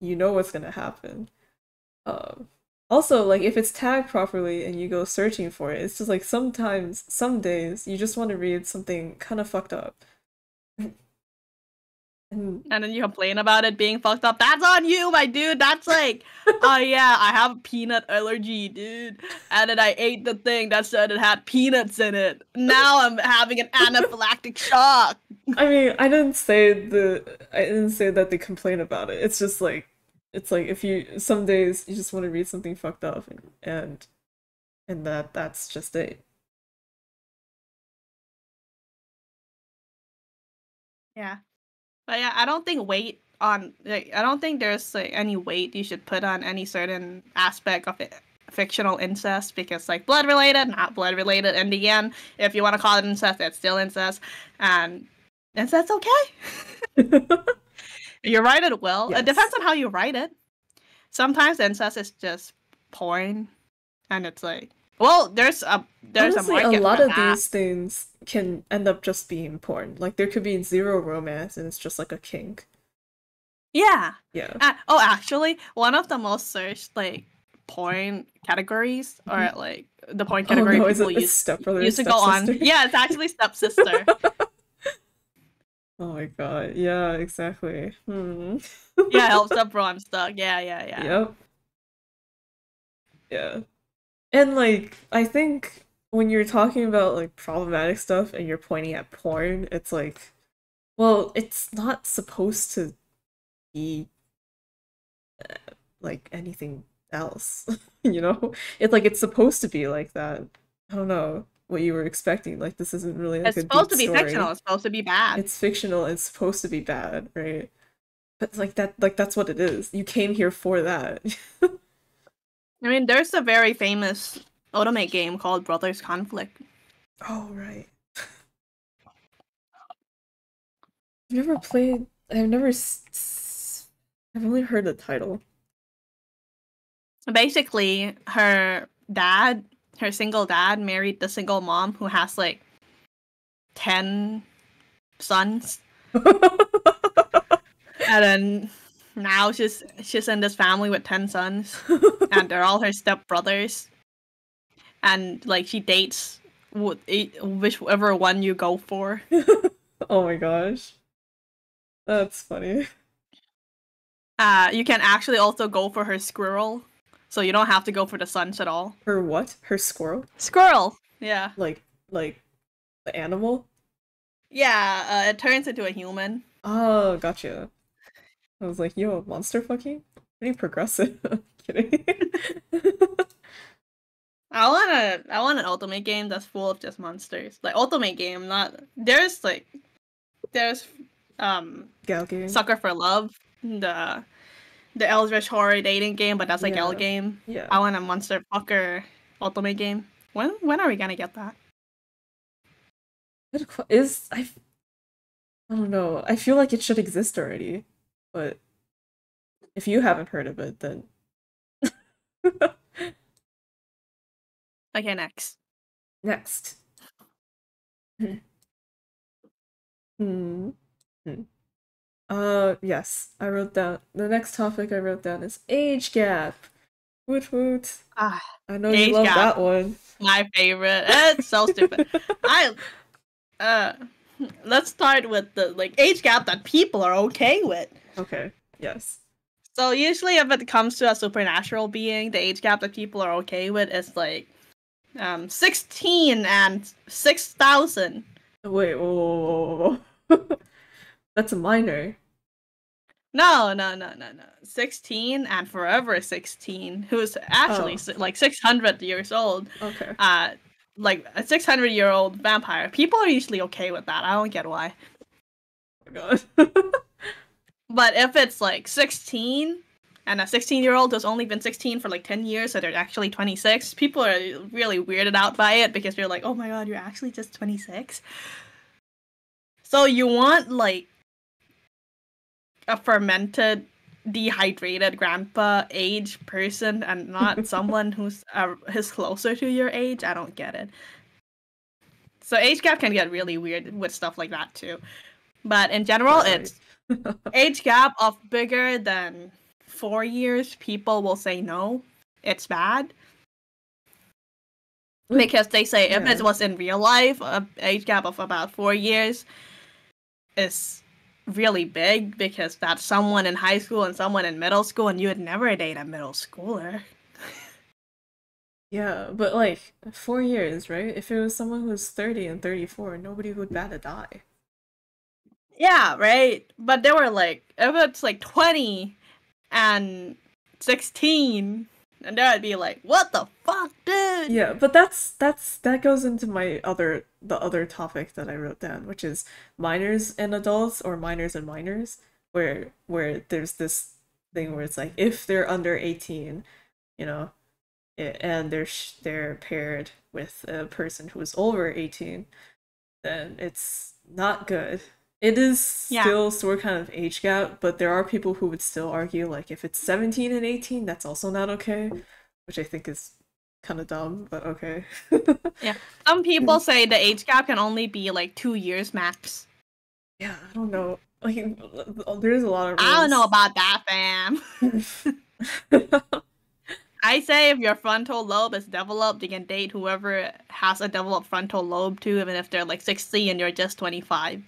you know what's gonna happen. Um, Also, like if it's tagged properly and you go searching for it, it's just like sometimes, some days, you just want to read something kind of fucked up. And And then you complain about it being fucked up. That's on you, my dude. That's like, oh yeah, I have a peanut allergy, dude. And then I ate the thing that said it had peanuts in it. Now I'm having an anaphylactic shock. I mean, I didn't say that they complain about it. It's like if you some days you just want to read something fucked up and that's just it. Yeah. But yeah, I don't think weight on like I don't think there's like any weight you should put on any certain aspect of it, fictional incest, because like blood related, not blood related. In the end, if you want to call it incest, it's still incest, and incest's okay. You write it well. It Yes. depends on how you write it. Sometimes incest is just porn, and it's like, well, there's a Honestly, a market lot for of that. these things can end up just being porn. Like there could be zero romance and it's just like a kink. Yeah. Yeah. Oh, actually, one of the most searched like porn categories, or like the porn Oh category no, is people it stepbrother, used to go on. stepsister? Yeah, it's actually stepsister. Oh my god. Yeah, exactly. Hmm. Yeah, help step bro, I'm stuck. Yeah. Yep. Yeah. And like I think when you're talking about like problematic stuff and you're pointing at porn, it's like, well, it's not supposed to be like anything else, you know? It's like it's supposed to be like that. I don't know what you were expecting. Like this isn't really like It's a supposed deep to be fictional. story. It's supposed to be bad. It's fictional, it's supposed to be bad, right? But like that's what it is. You came here for that. I mean, there's a very famous automate game called Brothers Conflict. Oh, right. I've never played. I've never. I've only heard the title. Basically, her single dad married the single mom who has like 10 sons. And then now she's in this family with 10 sons, and they're all her stepbrothers. And like she dates whichever one you go for. Oh my gosh, that's funny. You can actually also go for her squirrel, so you don't have to go for the sons at all. Her what? Her squirrel? Squirrel, yeah, Like the animal? yeah. It turns into a human. Oh, gotcha. I was like, yo, monster fucking? Pretty progressive. Kidding. I want an ultimate game that's full of just monsters. Like ultimate game, not there's Gal game. Sucker for Love, the Eldritch horror dating game, but that's like L Yeah. game. Yeah. I want a monster fucker ultimate game. When are we gonna get that? Is I don't know. I feel like it should exist already, but if you haven't heard of it, then Okay, next. next. Hmm. Hmm. Yes, I wrote down the next topic I wrote down is age gap. Woot woot. Ah, I know you age love gap, that one. my favorite. It's so stupid. uh, let's start with the like age gap that people are okay with. Okay. Yes. So usually, if it comes to a supernatural being, the age gap that people are okay with is like 16 and 6,000. Wait. Whoa. That's a minor. No. 16 and forever 16, who's actually Oh. like 600 years old. Okay. Like a 600-year-old vampire. People are usually okay with that. I don't get why. Oh my God. But if it's like 16 and a 16-year-old who's only been 16 for like 10 years, so they're actually 26, people are really weirded out by it because they're like, oh my God, you're actually just 26? So you want like a fermented, dehydrated grandpa age person and not someone who's closer to your age? I don't get it. So age gap can get really weird with stuff like that too. But in general, Right. it's age gap of bigger than 4 years. People will say no, it's bad. Because they say if it was in real life, a age gap of about 4 years is really big because that's someone in high school and someone in middle school, and you would never date a middle schooler. Yeah, but like 4 years, right? If it was someone who's 30 and 34, nobody would bat an eye. Yeah, right. But they were like, if it's like 20 and 16, and they would be like, what the fuck, dude? Yeah, but that goes into the other topic that I wrote down, which is minors and adults or minors and minors, where there's this thing where it's like if they're under 18, you know, and they're paired with a person who is over 18, then it's not good. It is Yeah. still sort of kind of age gap, but there are people who would still argue like if it's 17 and 18, that's also not okay, which I think is kind of dumb, but okay. Yeah. Some people say the age gap can only be like 2 years max. Yeah, I don't know. Like, there's a lot of rules. I don't know about that, fam. I say if your frontal lobe is developed, you can date whoever has a developed frontal lobe too, even if they're like 60 and you're just 25.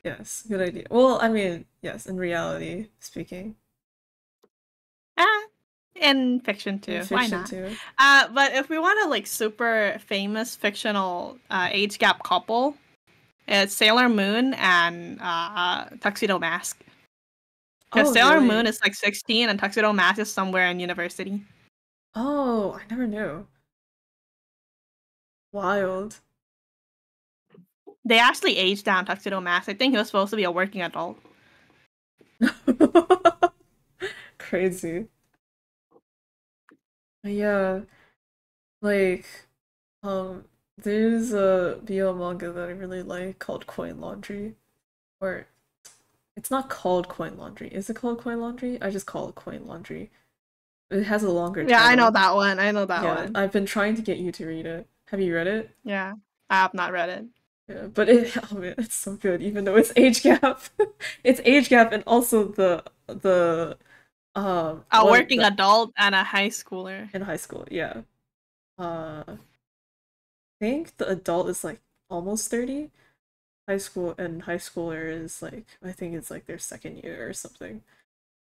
Yes, good idea. Well, I mean, yes, in reality speaking. Ah, in fiction too. In Why fiction not? too. But if we want a like super famous fictional age gap couple, it's Sailor Moon and Tuxedo Mask. Because Oh, Sailor really? Moon is like 16 and Tuxedo Mask is somewhere in university. Oh, I never knew. Wild. They actually aged down Tuxedo Mask. I think he was supposed to be a working adult. Crazy. Yeah, like, there's a BL manga that I really like called Coin Laundry, or it's not called Coin Laundry. Is it called Coin Laundry? I just call it Coin Laundry. It has a longer Yeah, I know title. that one. I know that Yeah, one. I've been trying to get you to read it. Have you read it? Yeah, I have not read it. Yeah, but oh man, it's so good, even though it's age gap. It's age gap and also the A one working adult and a high schooler. in high school, yeah. I think the adult is like almost 30. High schooler is like I think it's like their second year or something.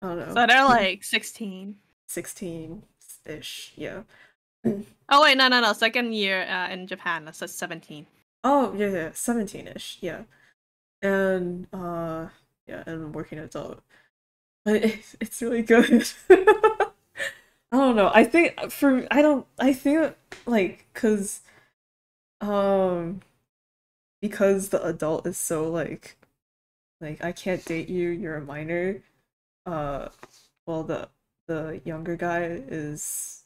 I don't know. So they're like 16. 16-ish, yeah. Oh wait, no. Second year in Japan, that's 17. Oh, yeah, 17-ish, yeah. And yeah, and working adult. But it's really good. I don't know. I think like um because the adult is so like I can't date you, you're a minor. Uh well the younger guy is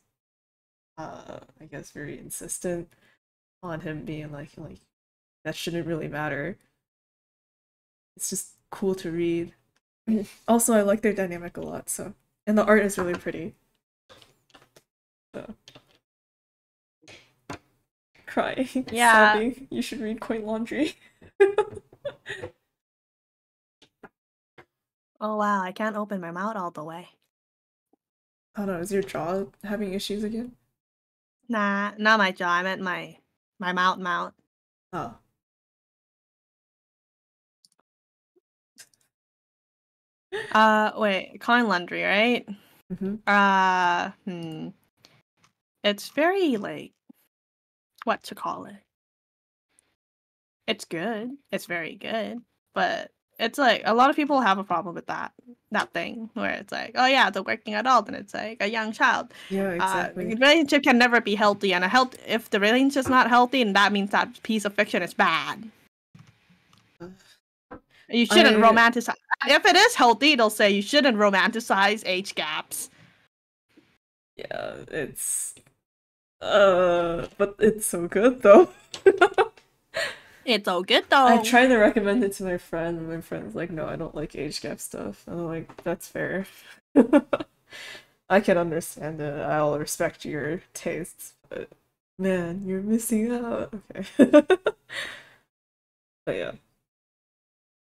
I guess very insistent on him being like that shouldn't really matter. It's just cool to read. Also, I like their dynamic a lot, so and the art is really pretty. So crying, Yeah. sobbing. You should read Coin Laundry. Oh wow, I can't open my mouth all the way. I don't know, is your jaw having issues again? Nah, not my jaw. I meant my mouth. Oh. Wait, coin laundry, right? Mm-hmm. It's very like what to call it. It's good. It's very good, but it's like a lot of people have a problem with that thing where it's like, oh yeah, the working adult, and it's like a young child. Yeah, The exactly. relationship can never be healthy, and if the relationship's not healthy, and that means that piece of fiction is bad. You shouldn't I romanticize. If it is healthy, they'll say you shouldn't romanticize age gaps. yeah, but it's so good though. It's all good I though. tried to recommend it to my friend, and my friend's like, no, I don't like age gap stuff. And I'm like, that's fair. I can understand it. I'll respect your tastes, but man, you're missing out. Okay. But yeah.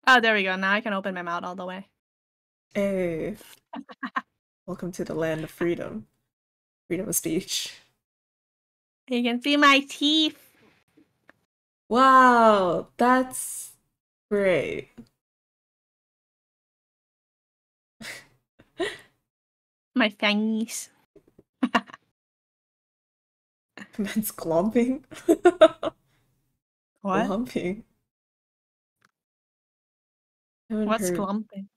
Oh, there we go. Now I can open my mouth all the way. Hey, welcome to the land of freedom. Freedom of speech. You can see my teeth, Wow, that's great. my fangies. Man's glomping. What? Glomping. I haven't What's heard. clumping?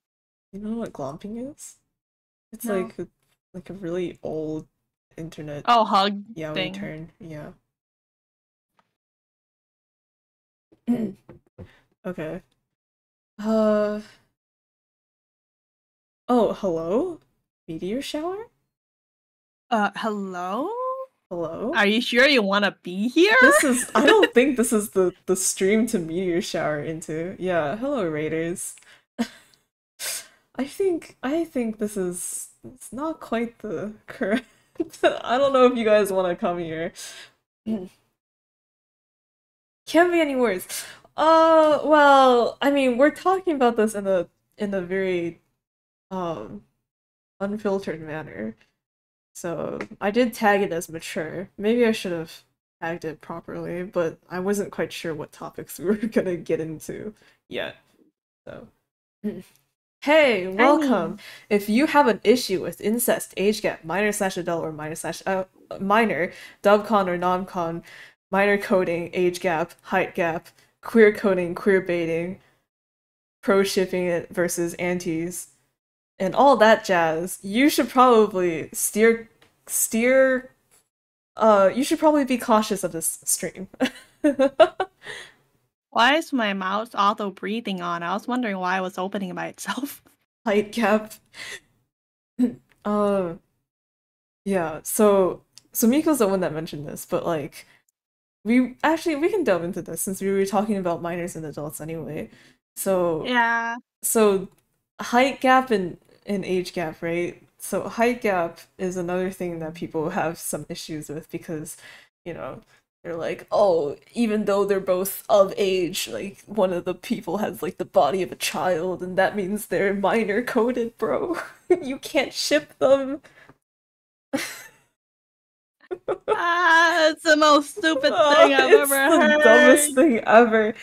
You know what glomping is? It's No. like a really old internet Oh, hug yaoi thing. term. Yeah. Okay. Uh oh, hello? Meteor shower? Hello? Hello? Are you sure you want to be here? I don't think this is the stream to meteor shower into. Yeah, hello Raiders. I think this is it's not quite the correct. I don't know if you guys want to come here. Can't be any worse. Well, I mean, we're talking about this in a very um unfiltered manner. So I did tag it as mature. Maybe I should have tagged it properly, but I wasn't quite sure what topics we were gonna get into yet. So hey, I welcome. mean, If you have an issue with incest, age gap, minor slash adult or minor slash minor, dubcon or non-con, minor coding, age gap, height gap, queer coding, queer baiting, pro shipping it versus antis, and all that jazz, you should probably steer you should probably be cautious of this stream. why is my mouth auto breathing on? I was wondering why it was opening by itself. Height gap. Uh yeah, so Miko's the one that mentioned this, but like we can delve into this since we were talking about minors and adults anyway. So Yeah. so height gap and age gap, right? So height gap is another thing that people have some issues with because, you know, they're like, oh, even though they're both of age, like one of the people has like the body of a child, and that means they're minor coded, bro. You can't ship them. It's the most stupid thing I've It's ever the heard. dumbest thing ever.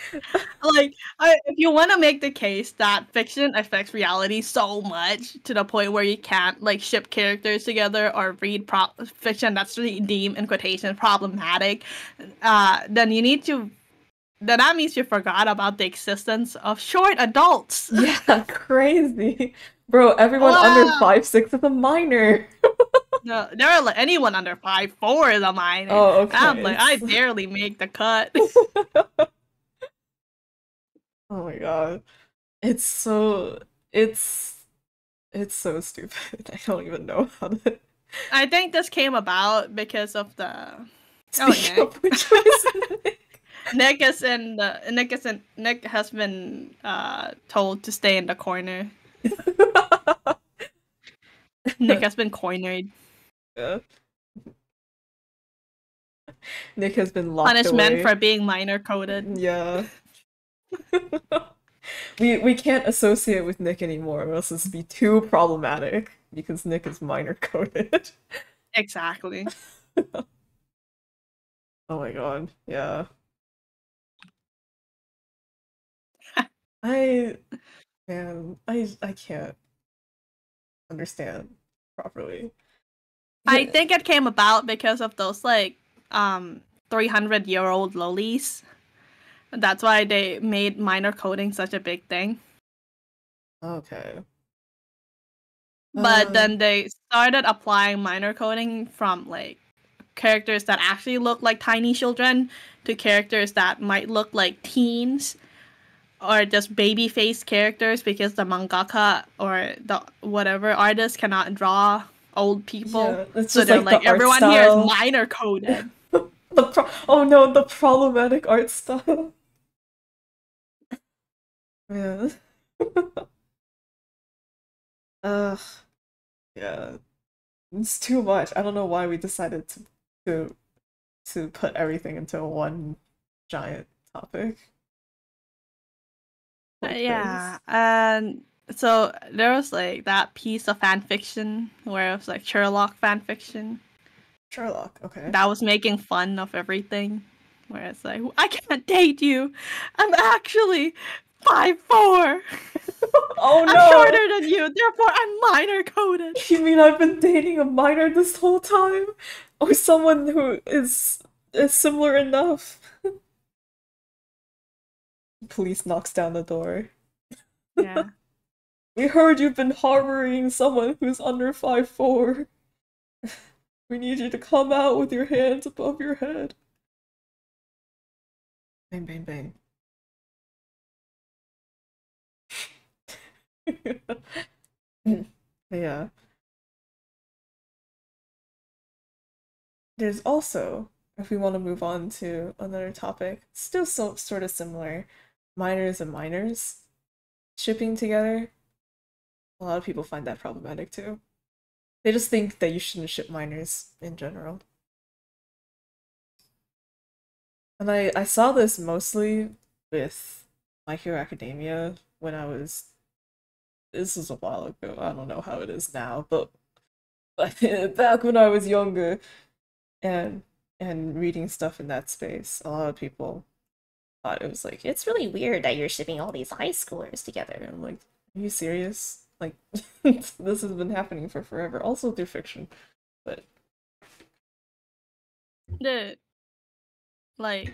Like, if you want to make the case that fiction affects reality so much to the point where you can't like ship characters together or read fiction that's really deemed in quotation problematic, then you need to. Then that means you forgot about the existence of short adults. Yeah, crazy. Bro, everyone under Wow. 5'6" is a minor. No, there are like anyone under 5'4" is a minor. Oh, I'm okay. like, I barely make the cut. Oh my god. It's so it's it's so stupid. I don't even know how to I think this came about because of the speak Nick. of which was Nick has been told to stay in the corner. Nick has been cornered. Yeah. Nick has been locked Punishment away. for being minor coded. Yeah. We can't associate with Nick anymore, or else this would be too problematic because Nick is minor coded. Exactly. Oh my god. Yeah. I man, I can't understand properly. I Yeah. think it came about because of those like 300-year-old lolis. That's why they made minor coding such a big thing. Okay. But Uh, then they started applying minor coding from like characters that actually look like tiny children to characters that might look like teens or just baby faced characters because the mangaka or the whatever artist cannot draw old people. yeah, it's So just they're like the like, art everyone here is style. minor coded. Oh no, the problematic art style. Man. Ugh, yeah. It's too much. I don't know why we decided to to put everything into one giant topic. Poor Yeah, things. and so there was like that piece of fan fiction where it was like Sherlock fan fiction Sherlock, okay. that was making fun of everything. Where it's like, I can't date you. I'm actually 5'4". Oh I'm no! shorter than you, therefore I'm minor coded. You mean I've been dating a minor this whole time? Or someone who is similar enough? Police knocks down the door. Yeah. We heard you've been harboring someone who's under 5'4". We need you to come out with your hands above your head. Bang, bang, bang. Yeah. There's also, if we want to move on to another topic, still sort of similar, minors and minors shipping together. A lot of people find that problematic too. They just think that you shouldn't ship minors in general. And I saw this mostly with My Hero Academia when I was, this was a while ago. I don't know how it is now, but back when I was younger and reading stuff in that space, a lot of people thought it was like, it's really weird that you're shipping all these high schoolers together. And I'm like, are you serious? Like, this has been happening for forever. Also through fiction, but The like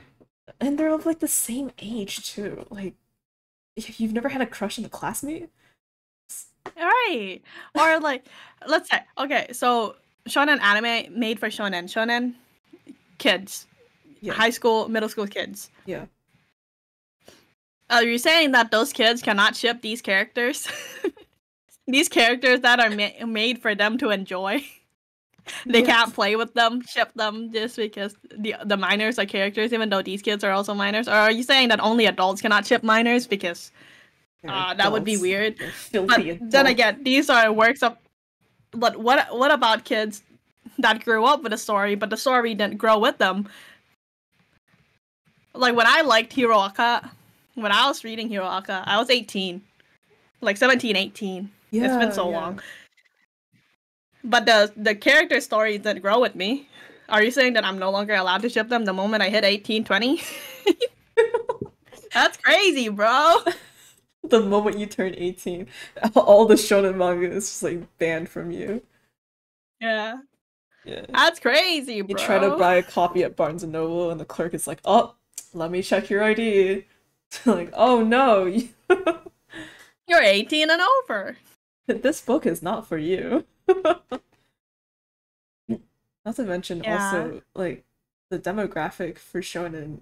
and they're of like the same age too. Like, you've never had a crush on a classmate? right. Or like let's say, okay, so shonen anime made for shonen kids, Yeah, high school, middle school kids. yeah. Are you saying that those kids cannot ship these characters? These characters that are made for them to enjoy. They can't What? play with them, ship them just because the minors are characters, even though these kids are also minors. Or are you saying that only adults cannot ship minors because They're that would be adults. weird? They're But filthy then adults. again, these are works of. But what about kids that grew up with a story, but the story didn't grow with them? Like when I liked Hiroaka, when I was reading Hiroaka, I was 18, like 17, 18. It's been Yeah, so yeah. long. But the character story didn't grow with me. Are you saying that I'm no longer allowed to ship them the moment I hit 18, 20? That's crazy, bro. The moment you turn 18, all the shonen manga is just like banned from you. Yeah. Yeah. That's crazy, You try to bro. buy a copy at Barnes and Noble, and the clerk is like, "Oh, let me check your ID." Like, "Oh no, You're 18 and over. this book is not for you." Not to mention Yeah. also like the demographic for shonen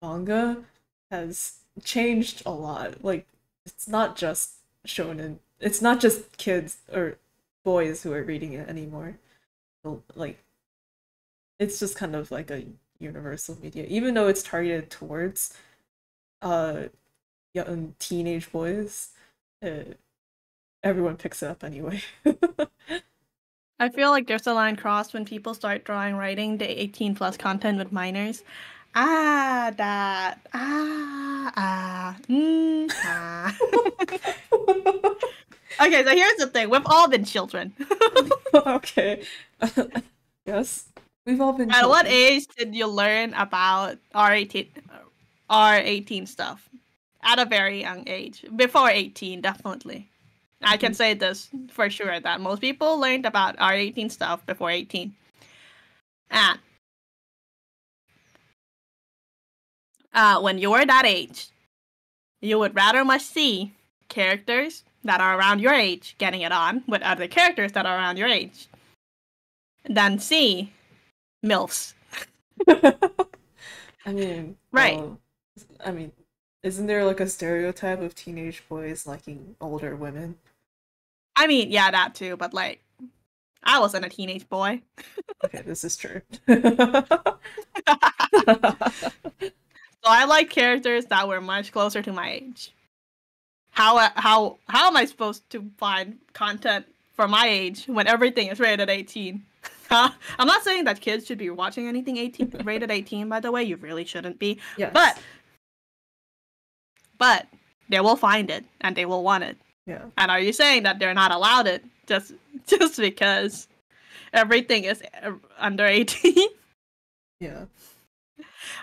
manga has changed a lot. Like, it's not just shonen. It's not just kids or boys who are reading it anymore. Like, it's just kind of like a universal media, even though it's targeted towards uh young teenage boys. Uh, Everyone picks it up anyway. I feel like there's a line crossed when people start drawing writing the 18 plus content with minors. That. Ah. Okay, so here's the thing. We've all been children. Okay. Yes, we've all been At what children. age did you learn about R18 stuff? at a very young age, before 18, definitely. I can Mhm. say this for sure that most people learned about R18 stuff before 18. And when you're that age, you would rather much see characters that are around your age getting it on with other characters that are around your age than see MILFs. I mean, Right. well, I mean, isn't there like a stereotype of teenage boys liking older women? I mean, yeah, that too, but like, I wasn't a teenage boy. Okay, this is true. So I like characters that were much closer to my age. How am I supposed to find content for my age when everything is rated 18? Huh? I'm not saying that kids should be watching anything 18 rated 18, by the way, you really shouldn't be. Yes. But they will find it and they will want it. Yeah. And are you saying that they're not allowed it just because everything is under 18? Yeah.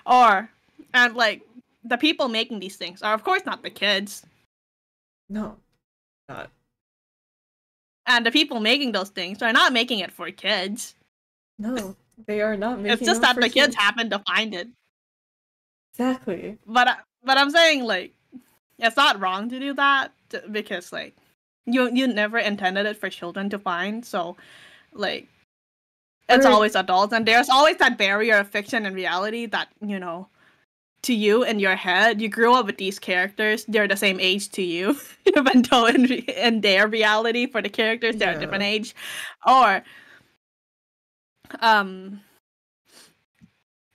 Or and like the people making these things are of course not the kids. No. Not. And the people making those things are not making it for kids. No. They are not making It's just them that for the kids kids. happen to find it. Exactly. But I'm saying like it's not wrong to do that because like you never intended it for children to find, so like it's Or always adults and there's always that barrier of fiction and reality that, to you in your head, you grew up with these characters, they're the same age to you, even though in their reality for the characters they're a different yeah. age. Or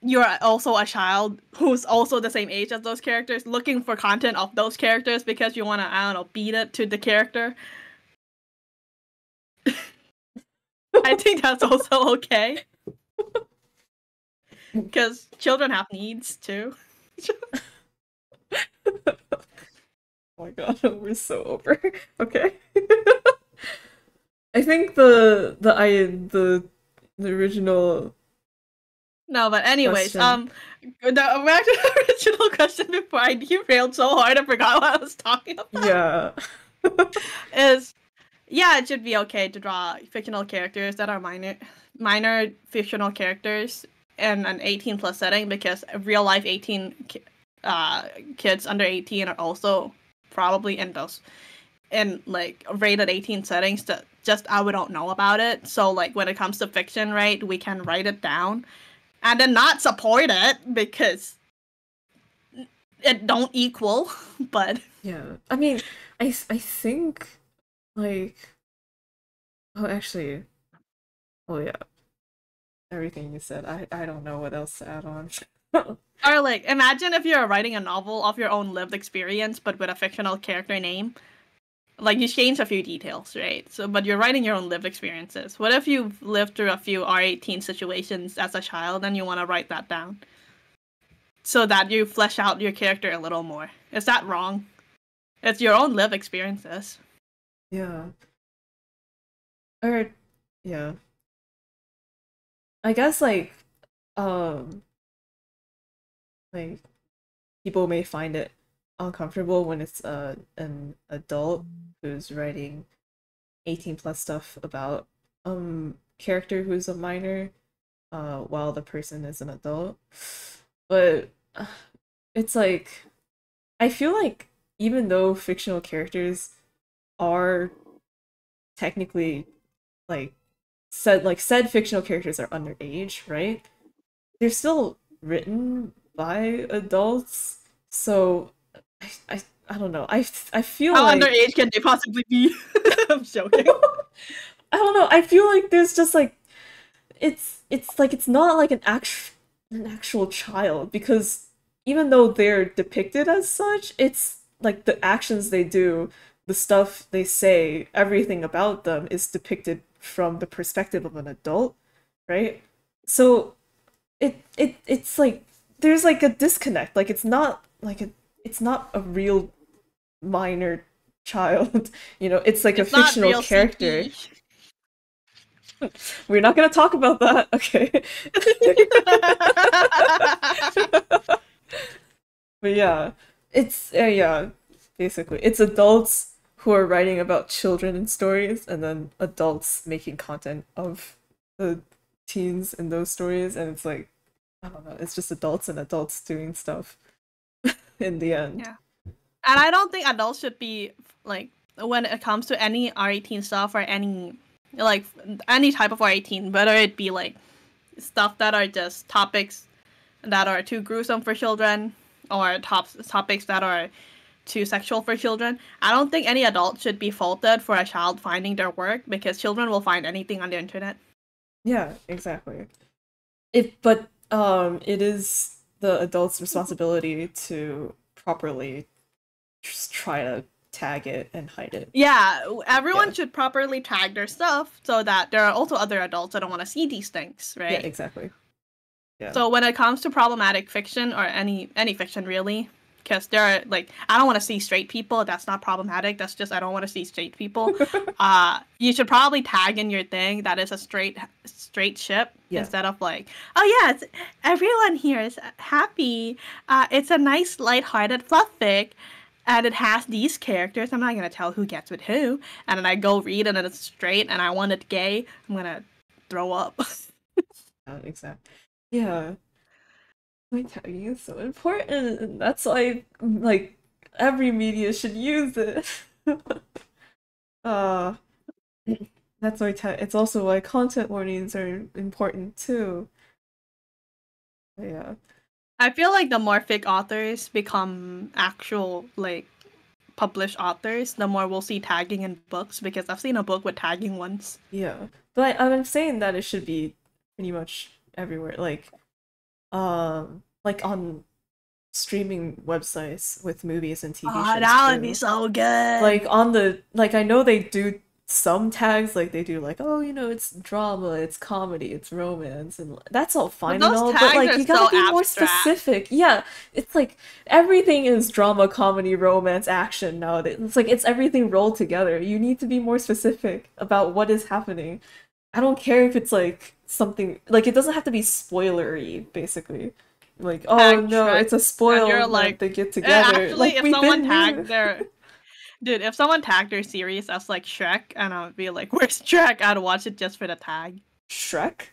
you're also a child who's also the same age as those characters, looking for content of those characters because you want to, I don't know, beat it to the character. I think that's also okay. Because children have needs too. Oh my god, we're so over. Okay. I think the original No, but anyways, question. back to the original question before I derailed so hard I forgot what I was talking about. Yeah. Is yeah, it should be okay to draw fictional characters that are minor fictional characters in an 18 plus setting because real life 18 kids under 18 are also probably in those in like rated 18 settings that just we don't know about it. So like when it comes to fiction, right, we can write it down and then not support it because it don't equal. But Yeah. I mean, I think like oh actually oh yeah. Everything you said. I don't know what else to add on. or like imagine if you're writing a novel of your own lived experience but with a fictional character name. Like you change a few details, right? So but you're writing your own lived experiences. What if you've lived through a few R18 situations as a child and you want to write that down? So that you flesh out your character a little more. Is that wrong? It's your own lived experiences. Yeah. Or yeah. I guess um like people may find it uncomfortable when it's an adult who's writing 18 plus stuff about character who's a minor while the person is an adult. But it's like I feel like even though fictional characters are technically like said fictional characters are underage, right? They're still written by adults, so I don't know. I feel How like underage can they possibly be? I'm joking. I don't know. I feel like there's just like it's like it's not like an actual child because even though they're depicted as such, it's like the actions they do, the stuff they say, everything about them is depicted from the perspective of an adult, right? So it's like there's like a disconnect. Like it's not a real minor child. You know, it's like a It's not fictional real character. CP. We're not gonna talk about that, okay? But yeah, It's yeah, basically it's adults who are writing about children in stories, and then adults making content of the teens in those stories, and it's like I don't know, it's just adults and adults doing stuff in the end. Yeah. And I don't think adults should be like when it comes to any R18 stuff or any like any type of R18, whether it be like stuff that are just topics that are too gruesome for children or topics that are too sexual for children. I don't think any adult should be faulted for a child finding their work because children will find anything on the internet. Yeah, exactly. But it is the adult's responsibility to properly just try to tag it and hide it. Yeah, everyone Yeah. should properly tag their stuff so that there are also other adults that don't want to see these things, Yeah, right? exactly. Yeah. So when it comes to problematic fiction or any fiction really, because there are like I don't want to see straight people. That's not problematic. That's just I don't want to see straight people. You should probably tag in your thing that is a straight ship Yeah. instead of like, oh yeah, everyone here is happy. It's a nice lighthearted fluff fic. And it has these characters. I'm not gonna tell who gets with who. And then I go read and it's straight and I want it gay. I'm gonna throw up. Exactly. Yeah. Like tagging is so important, and that's why like every media should use it. uh that's why it's also why content warnings are important too. Yeah. I feel like the more fic authors become actual like published authors, the more we'll see tagging in books because I've seen a book with tagging once. Yeah. But I'm saying that it should be pretty much everywhere. Like on streaming websites with movies and TV Oh, shows that would be too. so good. Like on the like I know they do some tags, like they do like, oh, it's drama, it's comedy, it's romance, and that's all But fine and those all, but tags like are you gotta so be more abstract. specific. Yeah, it's like everything is drama, comedy, romance, action nowadays. It's like it's everything rolled together. You need to be more specific about what is happening. I don't care if it's like something like it doesn't have to be spoilery, basically. Like, oh Tag no, Shrek, it's a and you're spoilment, like, they get together. actually, Like if we've someone been tagged here. their dude, if someone tagged their series as like Shrek, and I would be like, "Where's Shrek?" I'd watch it just for the tag. Shrek?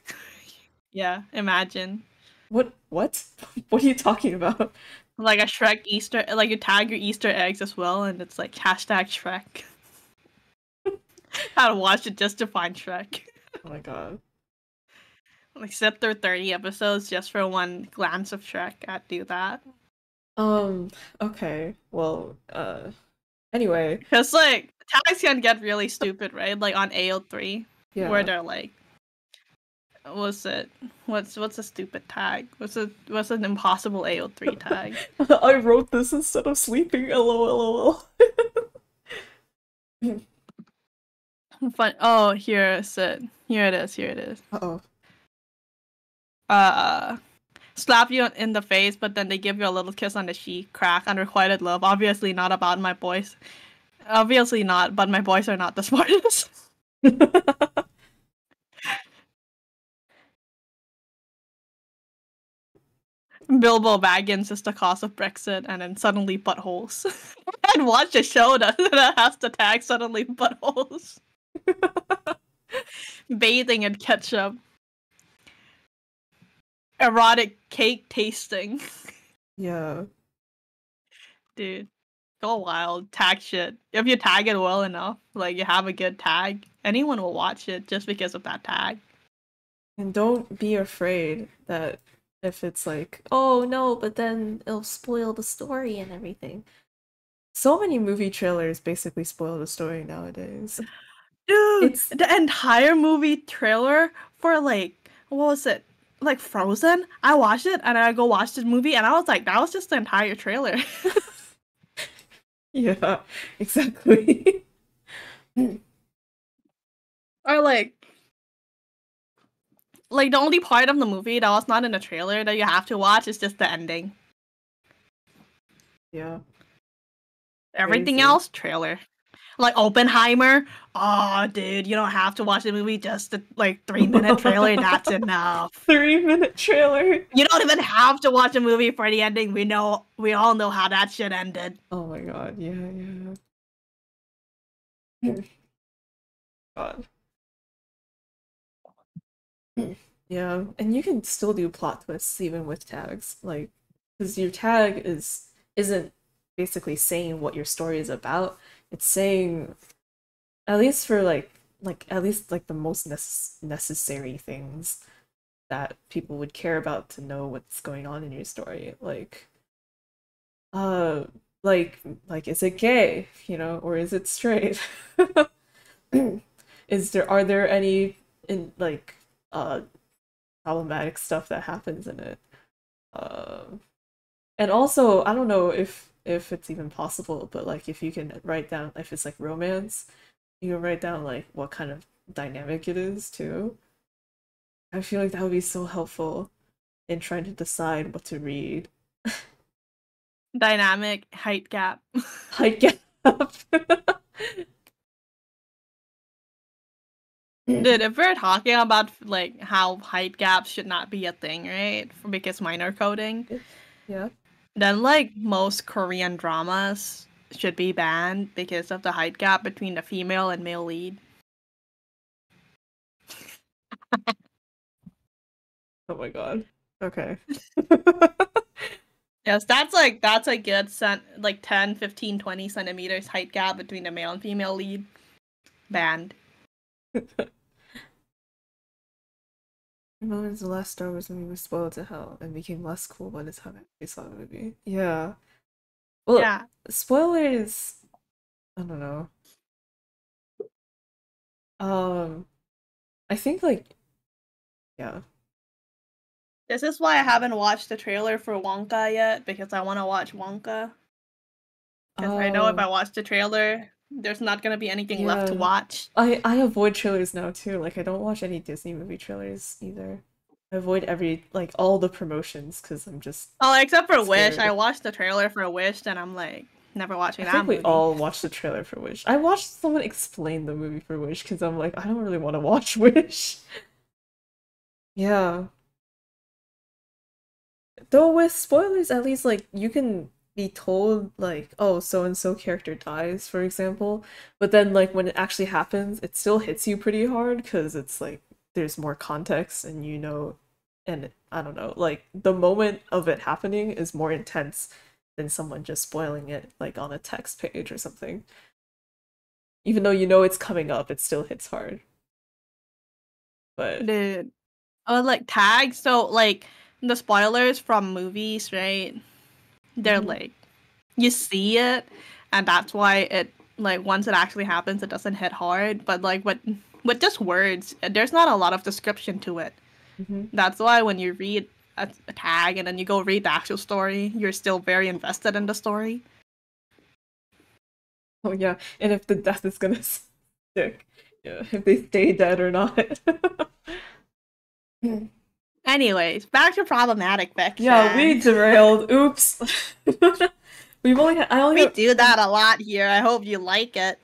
Yeah, imagine What? What are you talking about? like a Shrek Easter, like you tag your Easter eggs as well, and it's like hashtag Shrek. I'd watch it just to find Shrek. Oh my god. Like sit through 30 episodes just for one glance of Shrek. I'd do that. Okay. Well, anyway, Because like tags can get really stupid, right? Like on AO3, where yeah. they're like, what's it? What's a stupid tag? What's an impossible AO3 tag? I wrote this instead of sleeping. LOL. Fun. Oh, here is it. Here it is. Here it is. Uh-oh. Uh, slap you in the face, but then they give you a little kiss on the cheek. Crack. Unrequited love. Obviously not about my boys. Obviously not. But my boys are not the smartest. Bilbo Baggins is the cause of Brexit, and then suddenly buttholes. I'd watch a show that has the tag suddenly buttholes. Bathing in ketchup. Erotic cake tasting. Yeah. Dude, go wild. Tag shit. If you tag it well enough, like you have a good tag, anyone will watch it just because of that tag. And don't be afraid that if it's like, oh no, but then it'll spoil the story and everything. So many movie trailers basically spoil the story nowadays. Dude, It's the entire movie trailer for like, what was it? Like Frozen? I watched it and I go watch this movie and I was like, that was just the entire trailer. yeah, exactly. Or like the only part of the movie that was not in the trailer that you have to watch is just the ending. Yeah. Everything Crazy. else, trailer. Like Oppenheimer. Oh, dude, you don't have to watch the movie. Just the like 3 minute trailer. That's enough. 3 minute trailer. You don't even have to watch a movie for the ending. We all know how that shit ended. Oh my god, yeah, yeah. God. Yeah, and you can still do plot twists even with tags, like, because your tag isn't basically saying what your story is about. It's saying, at least for like at least like the most necessary things that people would care about to know what's going on in your story. Uh, like is it gay, or is it straight? Are there any in like problematic stuff that happens in it? Um, and also, I don't know if it's even possible, but like if you can write down if it's like romance, you can write down like what kind of dynamic it is too. I feel like that would be so helpful in trying to decide what to read. Dynamic height gap. Height gap. Dude, if we're talking about like how height gaps should not be a thing, right? Because minor coding, Yeah. then like most Korean dramas should be banned because of the height gap between the female and male lead. Oh my god. Okay. Yes, that's a good like 10, 15, 20 centimeters height gap between the male and female lead. Banned. Remember the last Star Wars movie was spoiled to hell and became less cool by the time I actually saw the movie. Yeah. Well, Yeah. spoilers. I don't know. Um, I think like yeah. This is why I haven't watched the trailer for Wonka yet, because I want to watch Wonka. Because I know if I Oh, watch the trailer, there's not gonna be anything left to yeah. watch. I avoid trailers now too. Like I don't watch any Disney movie trailers either. I avoid all the promotions because I'm just Oh, except for Wish. I scared. watched the trailer for Wish, and I'm like, never I watching that think we movie. all watched the trailer for Wish. I watched someone explain the movie for Wish because I'm like, I don't really want to watch Wish. Yeah. Though with spoilers, at least like you can be told like, oh, so and so character dies, for example. But then like when it actually happens, it still hits you pretty hard because it's like there's more context and and I don't know, like the moment of it happening is more intense than someone just spoiling it like on a text page or something. Even though you know it's coming up, it still hits hard. But Dude. Oh, like tags. So like the spoilers from movies, right? They're mhm, like you see it, and that's why it like once it actually happens, it doesn't hit hard. But like with just words, there's not a lot of description to it. mhm. That's why when you read a tag and then you go read the actual story, you're still very invested in the story. Oh yeah, and if the death is gonna stick, yeah, if they stay dead or not. Anyways, back to problematic Yeah, we fiction. derailed. Oops. I only We have do that a lot here. I hope you like it.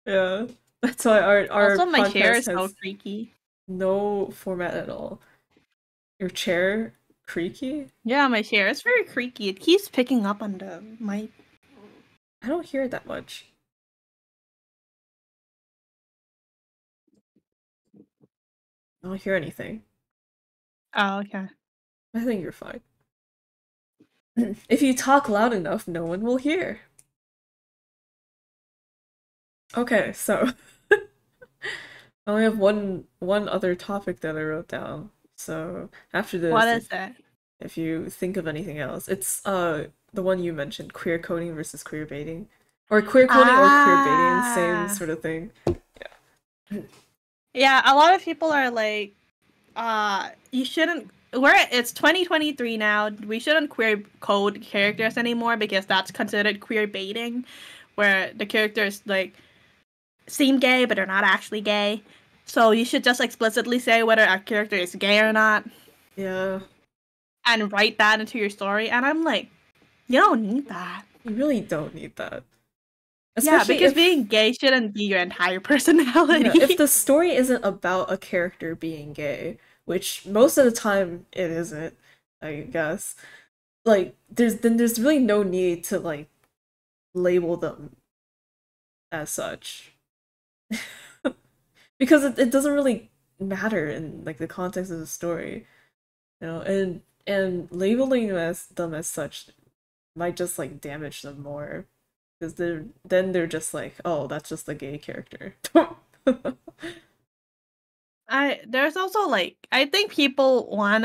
yeah. That's why our Also, my chair podcast is so has creaky. no format at all. Your chair creaky? Yeah, my chair is very creaky. It keeps picking up on the mic. I don't hear it that much. I don't hear anything. Oh, okay. I think you're fine. If you talk loud enough, no one will hear. Okay, so I only have one other topic that I wrote down. So after What this, is it? if you think of anything else, it's the one you mentioned, queer coding versus queer baiting. Or queer coding or queer baiting, same Ah. sort of thing. Yeah, a lot of people are like, you shouldn't. It's 2023 now. We shouldn't queer code characters anymore because that's considered queer baiting, where the characters like seem gay but they're not actually gay. So you should just explicitly say whether a character is gay or not Yeah, and write that into your story. And I'm like, you don't need that. you really don't need that. Yeah, Especially because if being gay shouldn't be your entire yeah, if personality. the story isn't about a character being gay, which most of the time it isn't, I guess. Like there's really no need to like label them as such. Because it doesn't really matter in like the context of the story, you know, and labeling them as such might just like damage them more because they're just like, oh, that's just a gay character. I there's also like I think people want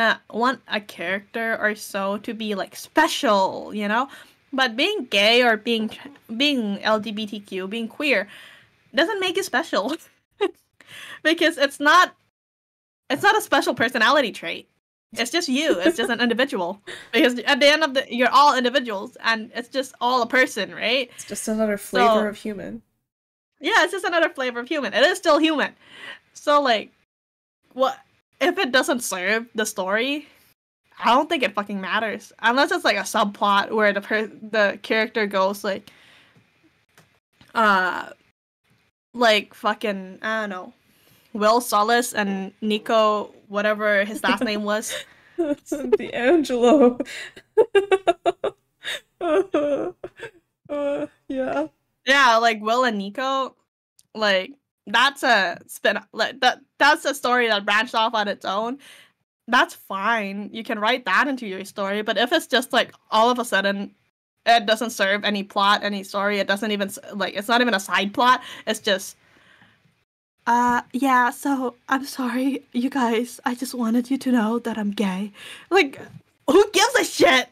a character or so to be like special, you know? But being gay or being LGBTQ, being queer doesn't make you special because it's not a special personality trait. It's just you. It's just an individual. Because at the end of you're all individuals and it's just all a person, right? It's just another flavor So of human. yeah, it's just another flavor of human. It is still human. So like what if it doesn't serve the story? I don't think it fucking matters unless it's like a subplot where the character goes uh like fucking I don't know Will Solace and Nico whatever his last name was. D'Angelo. Yeah. Yeah, like Will and Nico, like that's a spin like that's a story that branched off on its own. That's fine. You can write that into your story, but if it's just like all of a sudden it doesn't serve any plot, any story, it doesn't even like it's not even a side plot. It's just yeah, so I'm sorry, you guys. I just wanted you to know that I'm gay. Like who gives a shit?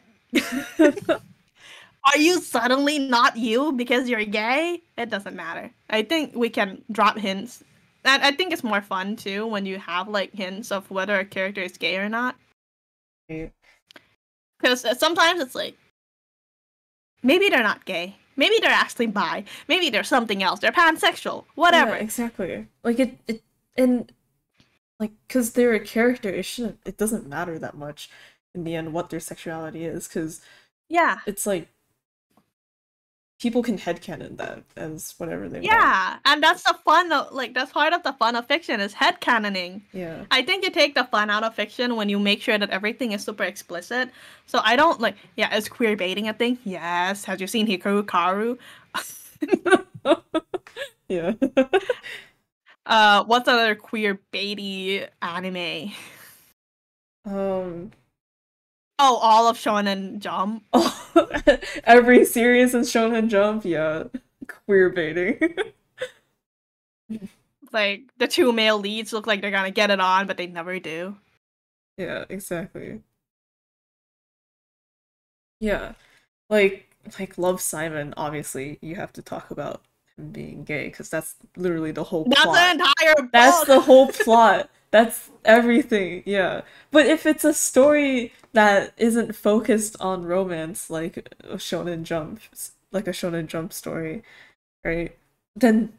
Are you suddenly not you because you're gay? It doesn't matter. I think we can drop hints. And I think it's more fun too when you have like hints of whether a character is gay or not. Because sometimes it's like, maybe they're not gay. Maybe they're actually bi. Maybe they're something else. They're pansexual. Yeah, Whatever. exactly. Like and like because they're a character, it doesn't matter that much in the end what their sexuality is, because Yeah. it's like people can headcanon that as whatever they want. Yeah. And that's the fun of, like, that's part of the fun of fiction is headcanoning. Yeah. I think you take the fun out of fiction when you make sure that everything is super explicit. So I don't like, yeah, is queer baiting a thing? Yes. Have you seen Hikaru Karu? Yeah. What's another queer baity anime? Um Oh, all of Shonen Jump. every series in Shonen Jump, yeah. Queer baiting. Like the two male leads look like they're gonna get it on, but they never do. Yeah, exactly. Yeah. Like Love Simon, obviously you have to talk about him being gay because that's literally the whole That's plot. the entire That's the book. whole plot. That's everything. Yeah. But if it's a story that isn't focused on romance like a Shonen Jump, like a Shonen Jump story, right? Then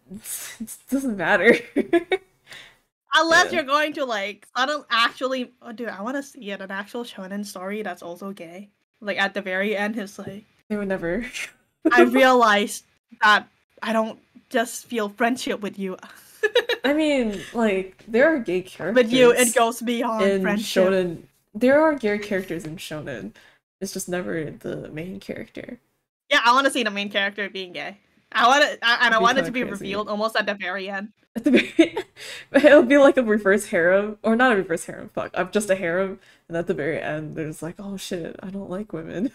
it doesn't matter. Unless Yeah. you're going to like suddenly actually, oh dude, I want to see it an actual shonen story that's also gay. Like at the very end, it's like They would never. I realized that I don't just feel friendship with you. I mean, like there are gay With you, it characters goes beyond in friendship. shonen. There are gay characters in shonen. It's just never the main character. Yeah, I want to see the main character being gay. I want it, and It'd I be want it kind to of be crazy. revealed almost at the very end. At the very, it'll be like a reverse harem, or not a reverse harem. Fuck, I'm just a harem, and at the very end, there's like, oh shit, I don't like women.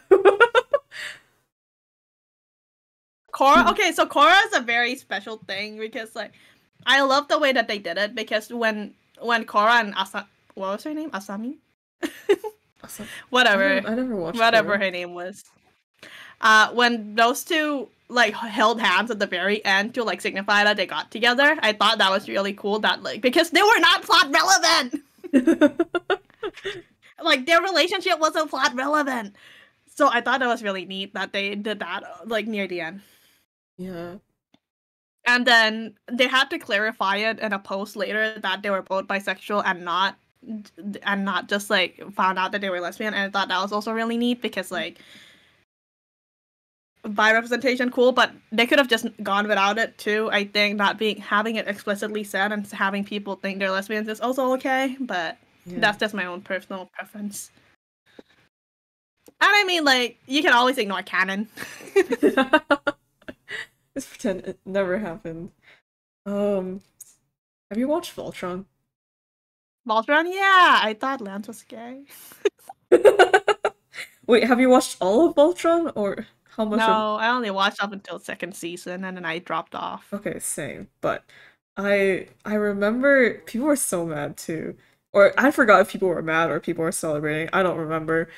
Korra, okay, so Korra is a very special thing because like I love the way that they did it because when Korra and what was her name? Asami? Awesome. Whatever. I never watched Whatever Korra. her name was. When those two like held hands at the very end to like signify that they got together, I thought that was really cool that like because they were not plot relevant. Like their relationship wasn't plot relevant. So I thought that was really neat that they did that like near the end. Yeah. And then they had to clarify it in a post later that they were both bisexual and not just like found out that they were lesbian. And I thought that was also really neat because like bi representation cool, but they could have just gone without it too. I think not being having it explicitly said and having people think they're lesbians is also okay, but Yeah. that's just my own personal preference. And I mean, like, you can always ignore canon. Just pretend it never happened. Um, have you watched Voltron? Voltron, yeah, I thought Lance was gay. Wait, have you watched all of Voltron or how much of? No, I only watched up until second season and then I dropped off. Okay, same. But I remember people were so mad too. Or I forgot if people were mad or people were celebrating. I don't remember.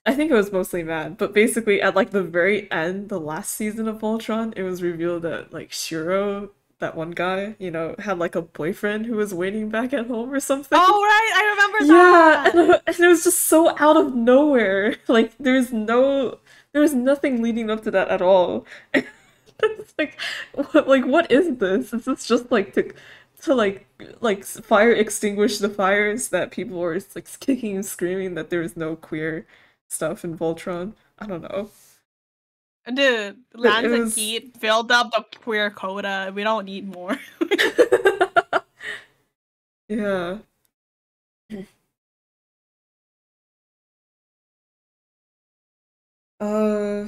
I think it was mostly mad. But basically at like the very end, the last season of Voltron, it was revealed that like Shiro, that one guy, had like a boyfriend who was waiting back at home or something. Oh, right, I remember Yeah, that! and it was just so out of nowhere. Like there was nothing leading up to that at all. It's what is this? Is this just like to fire extinguish the fires that people were like kicking and screaming that there was no queer stuff in Voltron? I don't know. Dude, But it Lance and was Keith filled up the queer quota. We don't need more. yeah. Uh,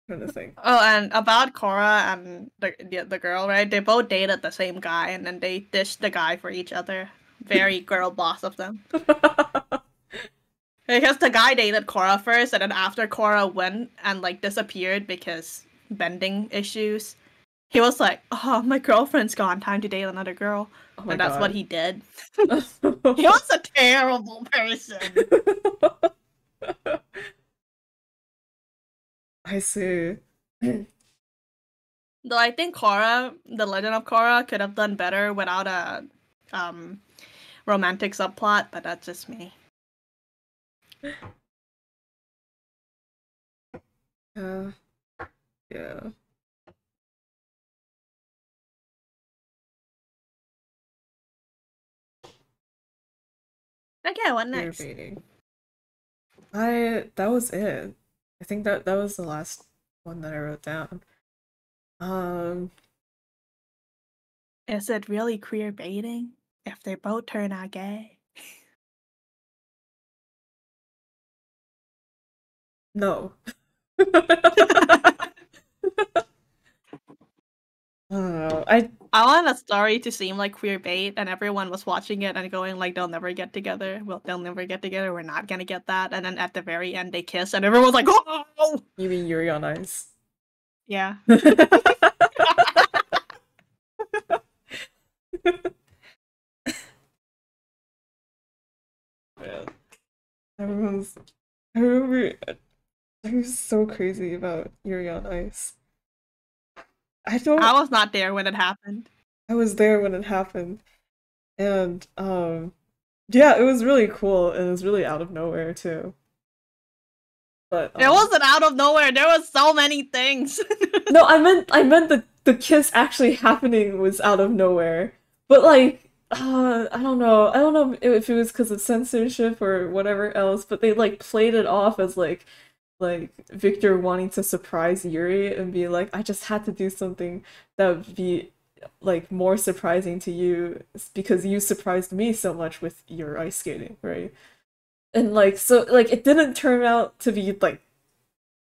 trying to think. Oh, and about Cora and the girl, right? They both dated the same guy, and then they dished the guy for each other. Very girl boss of them. Because the guy dated Cora first, and then after Cora went and like disappeared because bending issues, he was like, "Oh, my girlfriend's gone. Time to date another girl," Oh my and that's what God. he did. He was a terrible person. I see. Though I think Korra, the Legend of Korra, could have done better without a um romantic subplot, but that's just me. Yeah. Yeah. Okay, what Queer next? baiting. That was it. I think that was the last one that I wrote down. Um, Is it really queer baiting if they both turn out gay? no. I don't know. I want a story to seem like queer bait, and everyone was watching it and going like, "They'll never get together. Well, they'll never get together. We're not gonna get that." And then at the very end, they kiss, and everyone was like, "Oh, You mean Yuri on Ice? yeah." Man, everyone's I remember I was so crazy about Yuri on Ice. I I don't was not there when it happened. I was there when it happened. And yeah, it was really cool and it was really out of nowhere too. But It wasn't out of nowhere. There was so many things. no, I meant the kiss actually happening was out of nowhere. But like I don't know. I don't know if it was because of censorship or whatever else, but they like played it off as like Victor wanting to surprise Yuri and be like, I just had to do something that would be like more surprising to you because you surprised me so much with your ice skating, right? And like so like it didn't turn out to be like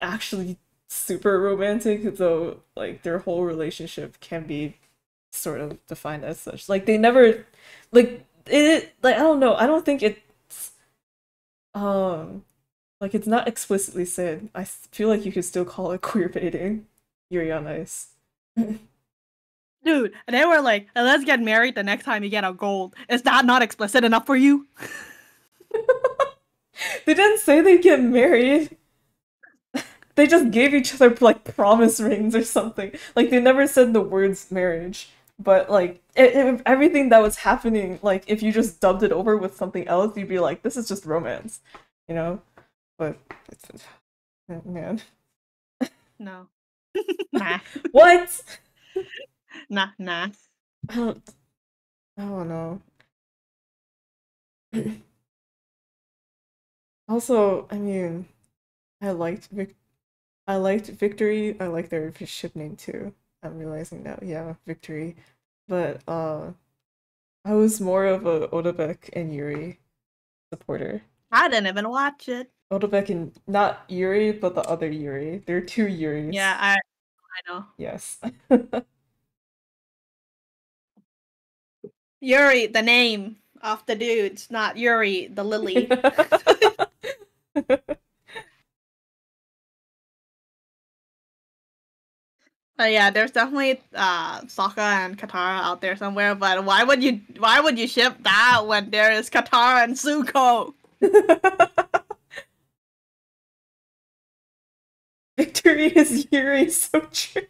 actually super romantic, though like their whole relationship can be sort of defined as such. Like they never like I don't know, I don't think it's um like it's not explicitly said. Feel like you could still call it queer baiting. Yuri on Ice. Dude, and they were like, "Let's get married the next time you get a gold." Is that not explicit enough for you? They didn't say they'd get married. They just gave each other like promise rings or something. Like they never said the words marriage. But like everything that was happening, like if you just dubbed it over with something else, you'd be like, this is just romance, you know? But it's, man. No. Nah. What? Nah, nah. I don't, I don't know. Also, I mean, I liked Vic. I liked Victory. I like their ship name too. I'm realizing now. Yeah, Victory. But I was more of a Odabek and Yuri supporter. I didn't even watch it. Odabek and not Yuri, but the other Yuri. There are two Yeah, Yuris. I know. Yes. Yuri, the name of the dudes, not Yuri, the lily. Yeah, there's definitely Sokka and Katara out there somewhere, but why would you ship that when there is Katara and Zuko? Victory is Yuri, so true.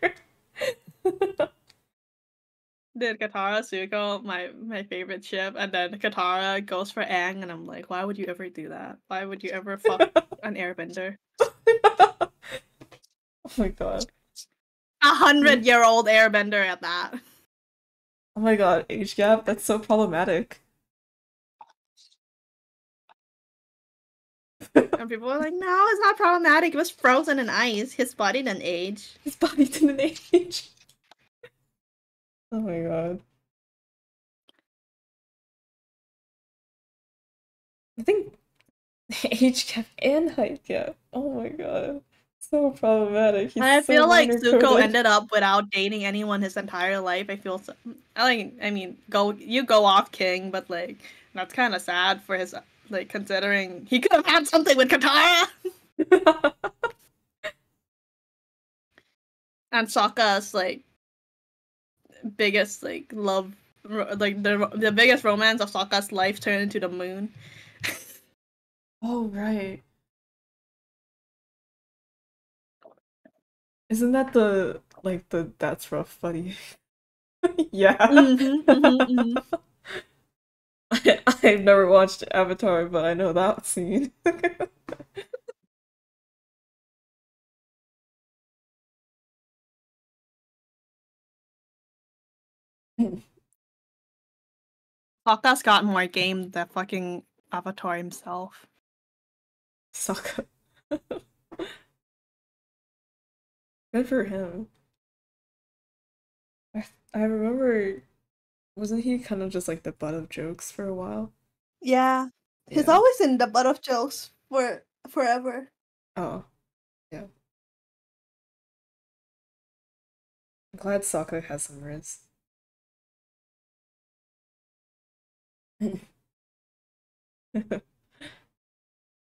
Did Katara Zuko my favorite ship, and then Katara goes for Aang, and I'm like, why would you ever do that? Why would you ever fuck an airbender? Oh my god. 100-year-old airbender at that. Oh my god, age gap? That's so problematic. And people are like, no, it's not problematic. It was frozen in ice. His body didn't age. His body didn't age. Oh my god. I think age gap and height gap. Oh my god. So problematic. And He's I so feel like minor Zuko coded. ended up without dating anyone his entire life. I mean, go off King, but like that's kind of sad for his like considering he could have had something with Katara and Sokka's like biggest like love, like the biggest romance of Sokka's life turned into the moon. Oh right. Isn't that the like the that's rough buddy? Yeah. I've never watched Avatar, but I know that scene. Sokka's got more game than fucking Avatar himself. Sokka. Good for him. I remember, wasn't he kind of just like the butt of jokes for a while? Yeah. He's Yeah. always in the butt of jokes for forever. Oh, yeah. I'm glad Sokka has some riz.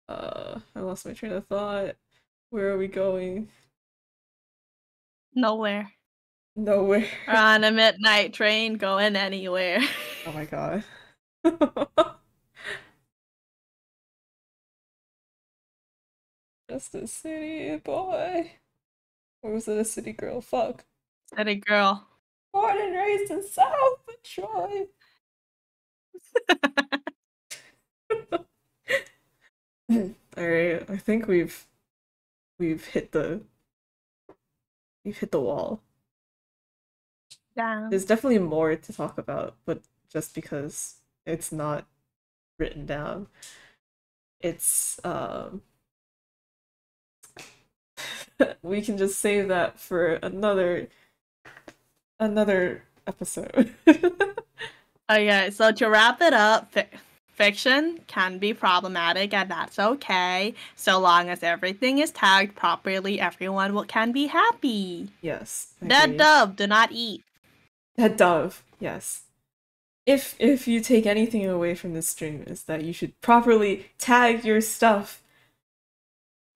I lost my train of thought. Where are we going? Nowhere. Nowhere. We're on a midnight train going anywhere. Oh my god. Just a city boy. Or was it a city girl? Fuck. City girl. Born and raised in South Detroit. Alright, I think we've hit the we've hit the wall. Damn. There's definitely more to talk about, but just because it's not written down, it's we can just save that for another episode. Okay, so to wrap it up, fiction can be problematic, and that's okay. So long as everything is tagged properly, everyone can be happy. Yes, Dead agreed. dove, do not eat. That dove, yes. If you take anything away from this stream is that you should properly tag your stuff.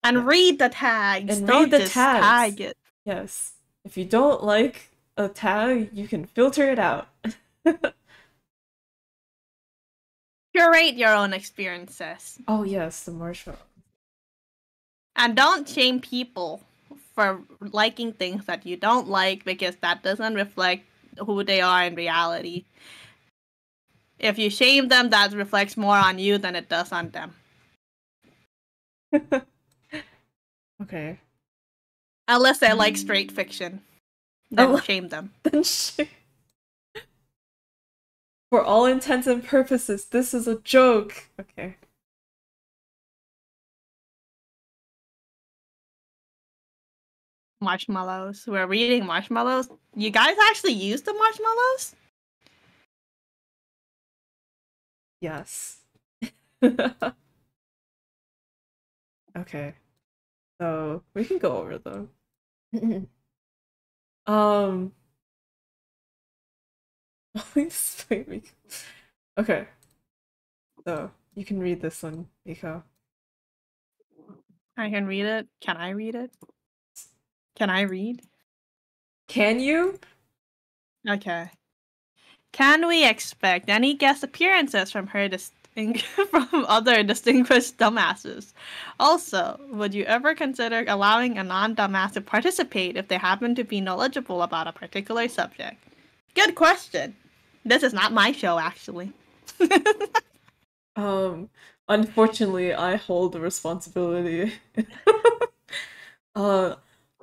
And Yes. read the tags. And Don't read the just tags. tag it. Yes. If you don't like a tag, you can filter it out. Curate your own experiences. Oh yes, the marshmallow. And don't shame people for liking things that you don't like, because that doesn't reflect who they are in reality. If you shame them, that reflects more on you than it does on them. Okay. Unless they like straight fiction. Then shame them. Then for all intents and purposes, this is a joke. Okay. Marshmallows. We're reading marshmallows. You guys actually use the marshmallows? Yes. Okay, so we can go over them. Um, okay, so you can read this one, Miko. I can read it. Can I read it? Can I read? Can you? Okay. Can we expect any guest appearances from her from other distinguished dumbasses? Also, would you ever consider allowing a non-dumbass to participate if they happen to be knowledgeable about a particular subject? Good question. This is not my show, actually. Um, Unfortunately, I hold the responsibility. Uh,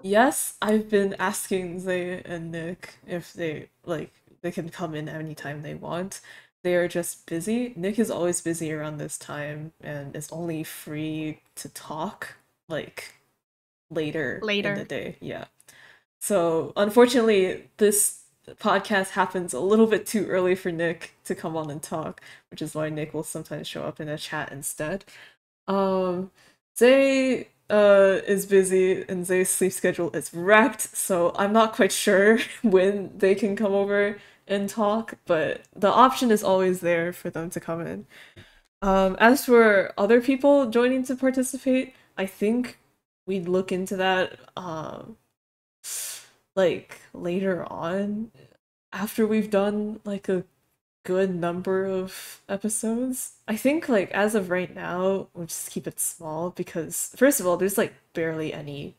yes, I've been asking Zay and Nick if they can come in anytime they want. They are just busy. Nick is always busy around this time and is only free to talk like later in the Later. day. Yeah. So, unfortunately, this podcast happens a little bit too early for Nick to come on and talk, which is why Nick will sometimes show up in a chat instead. Um, Zay is busy and Zay's sleep schedule is wrecked, so I'm not quite sure when they can come over and talk, but the option is always there for them to come in. As for other people joining to participate, I think we'd look into that like later on after we've done like a good number of episodes. I think like as of right now, we'll just keep it small because first of all, there's barely any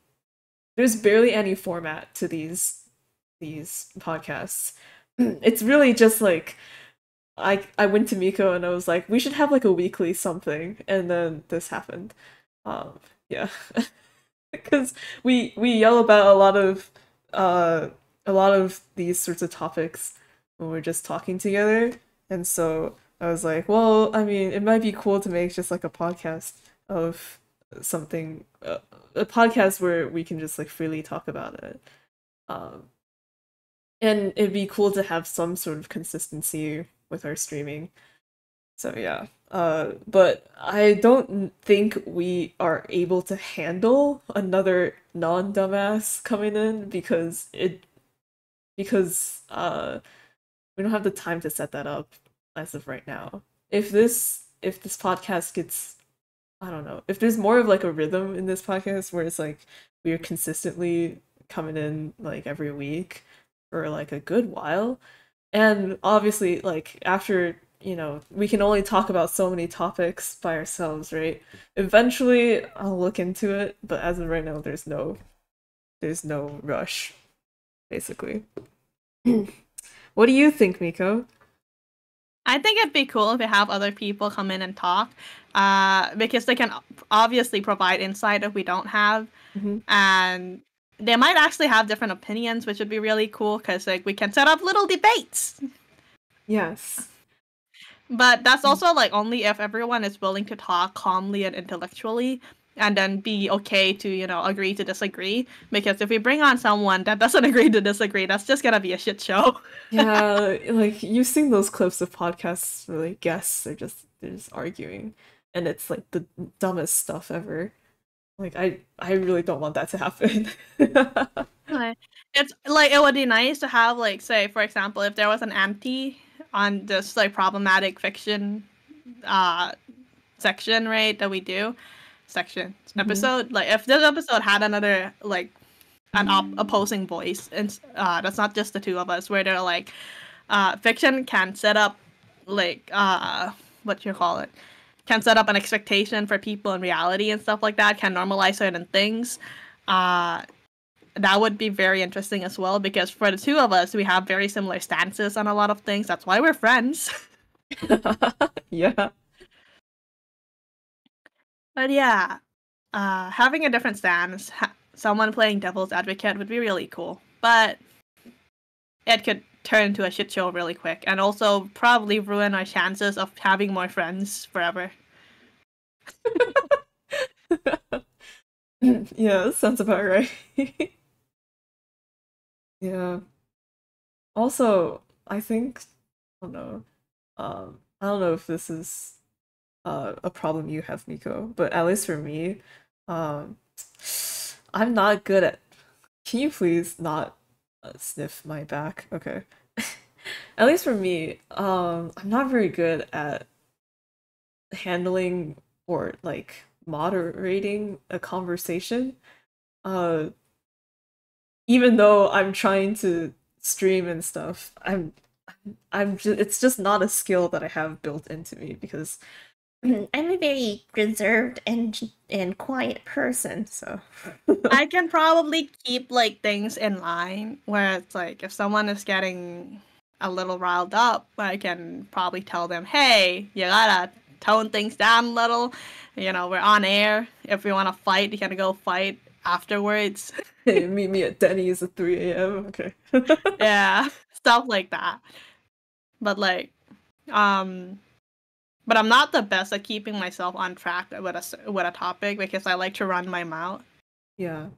format to these podcasts. It's really just like I went to Miko and I was like, we should have like a weekly something, and then this happened. Um, yeah, because we yell about uh a lot of these sorts of topics when we're just talking together, and so I was like, well, I mean, it might be cool to make just like a podcast of something, a podcast where we can just like freely talk about it. Um, and it'd be cool to have some sort of consistency with our streaming. So yeah. But I don't think we are able to handle another non-dumbass coming in because we don't have the time to set that up as of right now. If this podcast gets, I don't know, if there's more of like a rhythm in this podcast where it's like we're consistently coming in like every week for like a good while, and obviously like after, we can only talk about so many topics by ourselves, right? Eventually I'll look into it, but as of right now there's no rush, basically. What do you think, Miko? I think it'd be cool if we have other people come in and talk, because they can obviously provide insight that we don't have, Hmm. and they might actually have different opinions, which would be really cool because like we can set up little debates. Yes. But that's also like only if everyone is willing to talk calmly and intellectually, and then be okay to agree to disagree. Because if we bring on someone that doesn't agree to disagree, that's just gonna be a shit show. Yeah, like you've seen those clips of podcasts where like guests are just arguing, and it's like the dumbest stuff ever. Like I really don't want that to happen. Like, it's like it would be nice to have like, say for example, if there was an anti on this like problematic fiction uh section, right, that we do section Mhm. episode, like if this episode had another like an opposing voice, and that's not just the two of us, where they're like fiction can set up like what you call it, can set up an expectation for people in reality and stuff like that, can normalize certain things. uh that would be very interesting as well, because for the two of us, we have very similar stances on a lot of things. That's why we're friends. Yeah. But yeah, having a different stance, someone playing devil's advocate would be really cool. But it could turn into a shit show really quick, and also probably ruin our chances of having more friends forever. Yeah, that sounds about right. Yeah. Also, I think I don't know. I don't know if this is a problem you have, Miko, but at least for me, um, I'm not good at. Can you please not sniff my back? Okay. At least for me, I'm not very good at handling or like moderating a conversation. Uh, Even though I'm trying to stream and stuff, I'm just it's just not a skill that I have built into me because I'm a very reserved and quiet person, so I can probably keep like things in line where it's like if someone is getting a little riled up, I can probably tell them, "Hey, you gotta tone things down a little. You know, we're on air. If we want to fight, you gotta go fight afterwards." hey, meet me at Denny's at 3 a.m. Okay. Yeah, stuff like that. But like, um, but I'm not the best at keeping myself on track with a topic because I like to run my mouth. Yeah.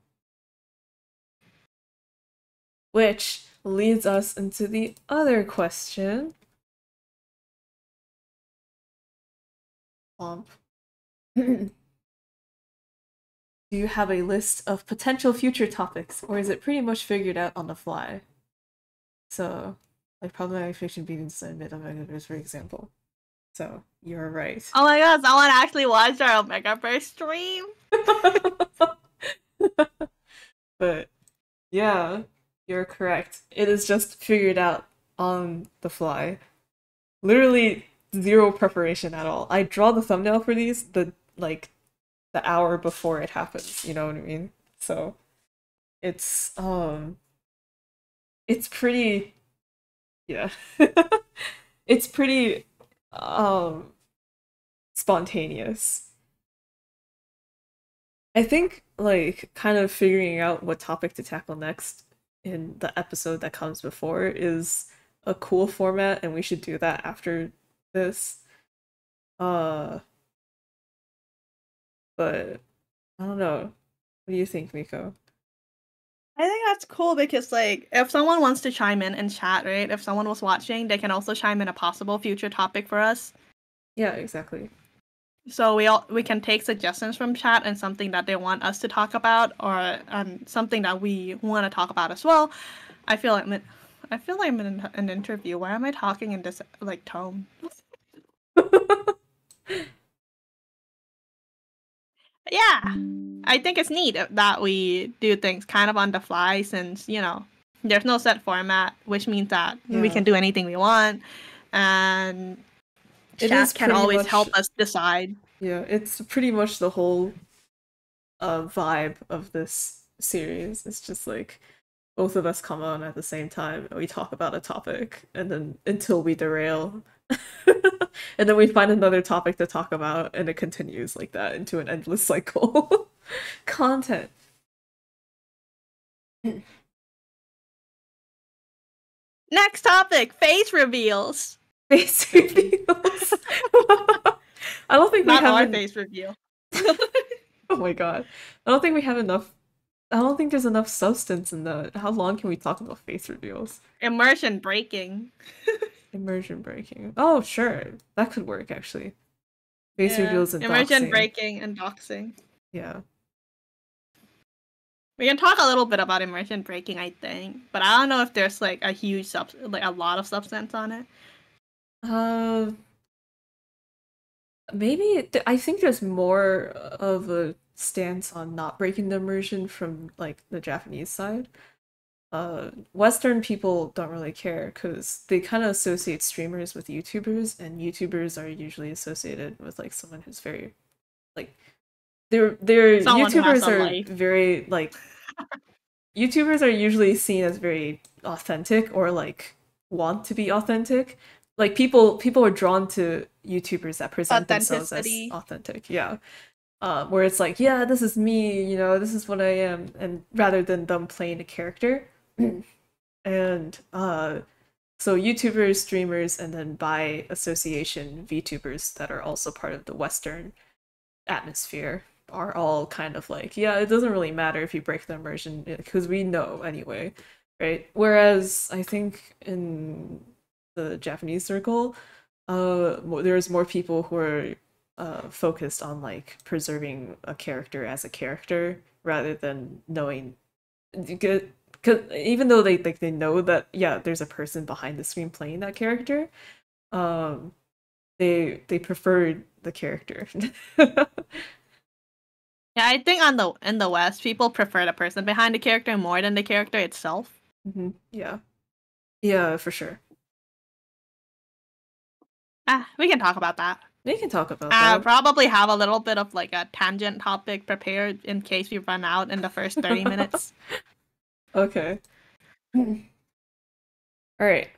Which leads us into the other question. Um, do you have a list of potential future topics, or is it pretty much figured out on the fly? So, like problematic fiction being design mid Megaverse, for example. So, you're right. Oh my god, someone actually watched our Omega Burst stream. But yeah, you're correct. It is just figured out on the fly. Literally zero preparation at all. I draw the thumbnail for these the hour before it happens, you know what I mean? So it's it's pretty yeah. It's pretty um spontaneous. I think like kind of figuring out what topic to tackle next in the episode that comes before is a cool format and we should do that after this. Uh but I don't know. What do you think, Miko? I think that's cool because like if someone wants to chime in chat, right? If someone was watching, they can also chime in a possible future topic for us. Yeah, exactly. So we can take suggestions from chat and something that they want us to talk about, or something that we want to talk about as well. I feel like I'm in an interview. Why am I talking in this like tone? Yeah, I think it's neat that we do things kind of on the fly since there's no set format, which means that we Yeah. can do anything we want, and It is chat can pretty always much help us decide. yeah, it's pretty much the whole vibe of this series. It's just like both of us come on at the same time and we talk about a topic and then until we derail. And then we find another topic to talk about and it continues like that into an endless cycle. Content. Next topic: face reveals. Face reveals. I don't think we Not have our face reveal. Oh my god. I don't think we have enough I don't think there's enough substance in that. How long can we talk about face reveals? Immersion breaking. Immersion breaking. Oh, sure. That could work actually. Face Yeah, reveals and immersion doxing. breaking and doxing. Yeah. We can talk a little bit about immersion breaking, I think, but I don't know if there's like a a lot of substance on it. Uh, maybe I think there's more of a stance on not breaking the immersion from like the Japanese side. Western people don't really care because they kind of associate streamers with YouTubers, and YouTubers are usually associated with like someone who's very like they're Someone who has YouTubers a are life. very like YouTubers are usually seen as very authentic or like want to be authentic. Like people are drawn to YouTubers that present themselves as Authenticity. authentic. Yeah. Where it's like, yeah, this is me, you know, this is what I am, and rather than them playing a character. And so YouTubers, streamers, and then by association, VTubers that are also part of the Western atmosphere are all kind of like, yeah, it doesn't really matter if you break the immersion because we know anyway. right? Whereas I think in the Japanese circle, there's more people who are focused on like preserving a character as a character rather than knowing because even though they know that yeah there's a person behind the screen playing that character, um they prefer the character. Yeah, I think on the in the West, people prefer the person behind the character more than the character itself. Yeah, yeah, for sure. We can talk about that. We can talk about that. Probably have a little bit of like a tangent topic prepared in case we run out in the first 30 minutes. Okay. All right.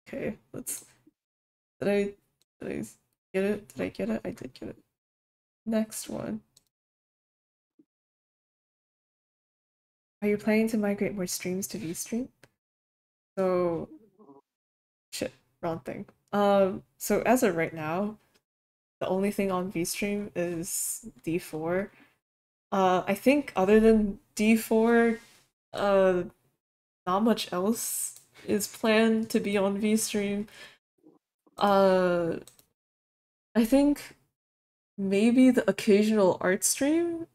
Okay. Let's. Did I? Did I get it? Did I get it? I did get it. Next one. Are you planning to migrate more streams to VStream? So, shit, wrong thing. So as of right now, the only thing on VStream is D4. I think other than D4, not much else is planned to be on VStream. Uh, I think maybe the occasional art stream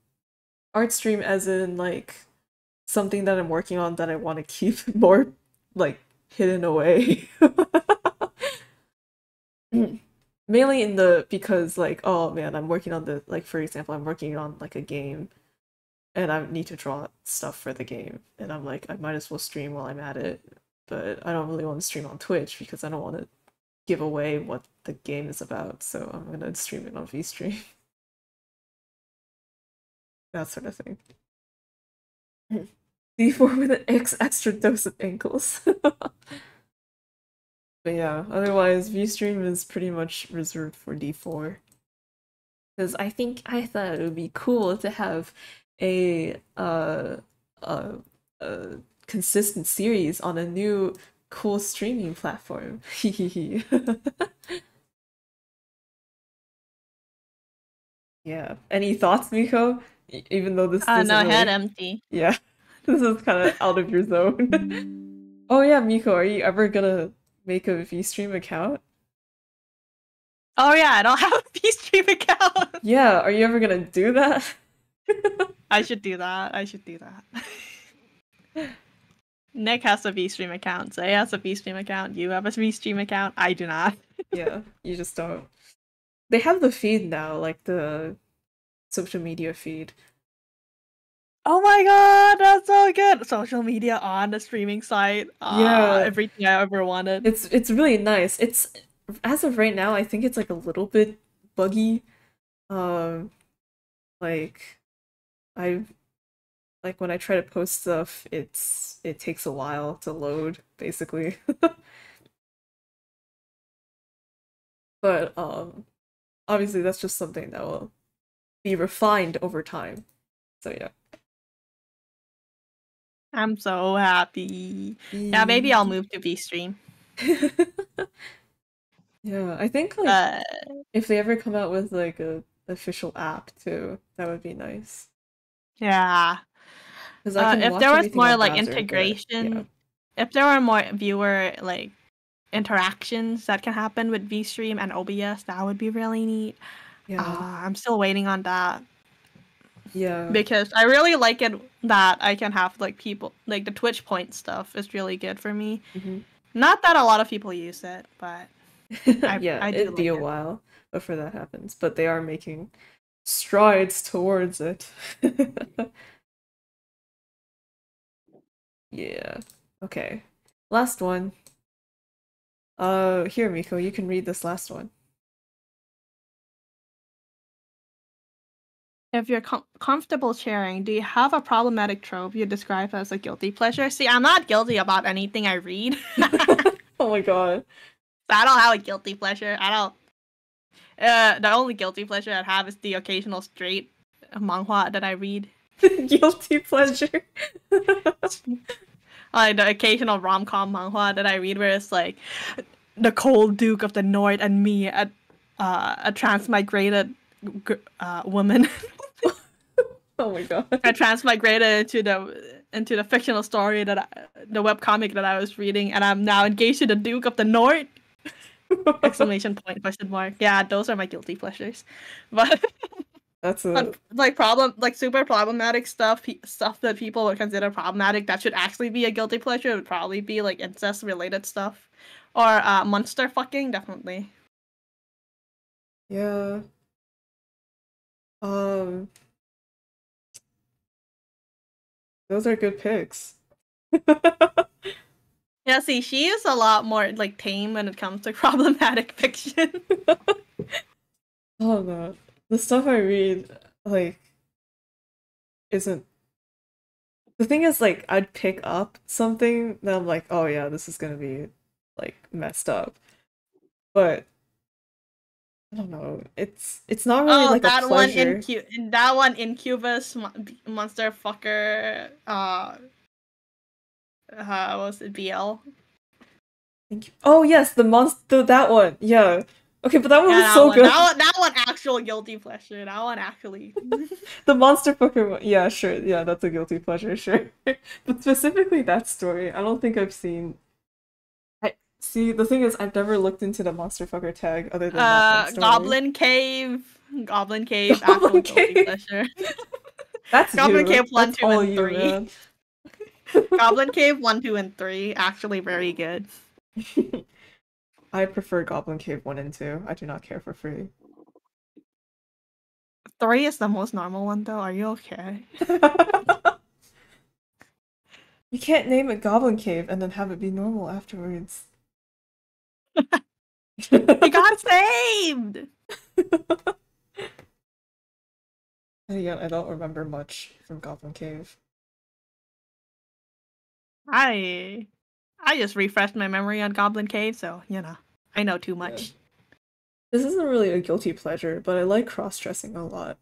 as in like something that I'm working on that I want to keep more like hidden away. Mainly in the because like oh man I'm working on the like for example I'm working on like a game and I need to draw stuff for the game and I'm like I might as well stream while I'm at it, but I don't really want to stream on Twitch because I don't want to give away what the game is about, so I'm gonna stream it on VStream. That sort of thing. D4 with an X extra dose of ankles. But yeah, otherwise VStream is pretty much reserved for D4. Because I thought it would be cool to have a a, a consistent series on a new cool streaming platform. Yeah. Any thoughts, Miko? Even though this No, doesn't head really. empty. Yeah. This is kind of out of your zone. Oh yeah, Miko, are you ever gonna make a VStream account? Oh yeah, I don't have a VStream account. Yeah, are you ever gonna do that? I should do that. I should do that. Nick has a VStream account. Zay has a VStream account. You have a VStream account. I do not. Yeah, you just don't. They have the feed now, like the social media feed. Oh my god, that's so good! Social media on the streaming site. Yeah, Everything I ever wanted. it's really nice. It's as of right now, I think it's like a little bit buggy. Um, like I like when I try to post stuff, it takes a while to load, basically. But obviously that's just something that will be refined over time. So yeah. I'm so happy. Yeah, maybe I'll move to VStream. Yeah, I think like if they ever come out with like a official app too, that would be nice. Yeah. Because I can If watch there was everything more on like browser, but yeah. integration, if there were more viewer like interactions that can happen with VStream and OBS, that would be really neat. Yeah. I'm still waiting on that. Yeah. Because I really like it that I can have like people like the Twitch point stuff is really good for me. Not that a lot of people use it, but Yeah, I do it'd be like a it. while before that happens, but they are making strides towards it. Yeah. Okay. Last one. Here, Miko, you can read this last one. If you're comfortable sharing, do you have a problematic trope you describe as a guilty pleasure? See, I'm not guilty about anything I read. Oh my god. I don't have a guilty pleasure. I don't. The only guilty pleasure I have is the occasional straight manhwa that I read. Guilty pleasure. Like the occasional rom-com manhwa that I read, where it's like the cold Duke of the North and me, a transmigrated woman. Oh my god. I transmigrated into the fictional story the webcomic that I was reading, and I'm now engaged to the Duke of the North! Exclamation point, question mark. Yeah, those are my guilty pleasures. But That's a like super problematic stuff, stuff that people would consider problematic that should actually be a guilty pleasure would probably be like incest related stuff. Or monster fucking, definitely. yeah. Um, those are good picks. Yeah, see, she is a lot more like tame when it comes to problematic fiction. Oh no. The stuff I read, like, isn't the thing is like I'd pick up something that I'm like, oh yeah, this is gonna be like messed up. But I don't know. It's not really Oh, like a pleasure. that one Incubus monster fucker. What was it, BL? Oh yes, the monster that one. Yeah. Okay, but that one Yeah, was so good. That one actual guilty pleasure. That one actually. The monster fucker one. Yeah, sure. Yeah, that's a guilty pleasure, sure. But specifically that story, I don't think I've seen. I see. The thing is, I've never looked into the monster fucker tag other than that one story. Goblin Cave, Goblin actual guilty Cave. pleasure. That's Goblin you. Cave 1, That's 2, all and you, 3. man. Goblin Cave 1, 2, and 3 actually very good. I prefer Goblin Cave 1 and 2. I do not care for 3. 3 is the most normal one though. Are you okay? You can't name it Goblin Cave and then have it be normal afterwards. He got saved. Yeah, I don't remember much from Goblin Cave. I just refreshed my memory on Goblin Cave, so you know, I know too much. Yeah. This isn't really a guilty pleasure, but I like cross-dressing a lot.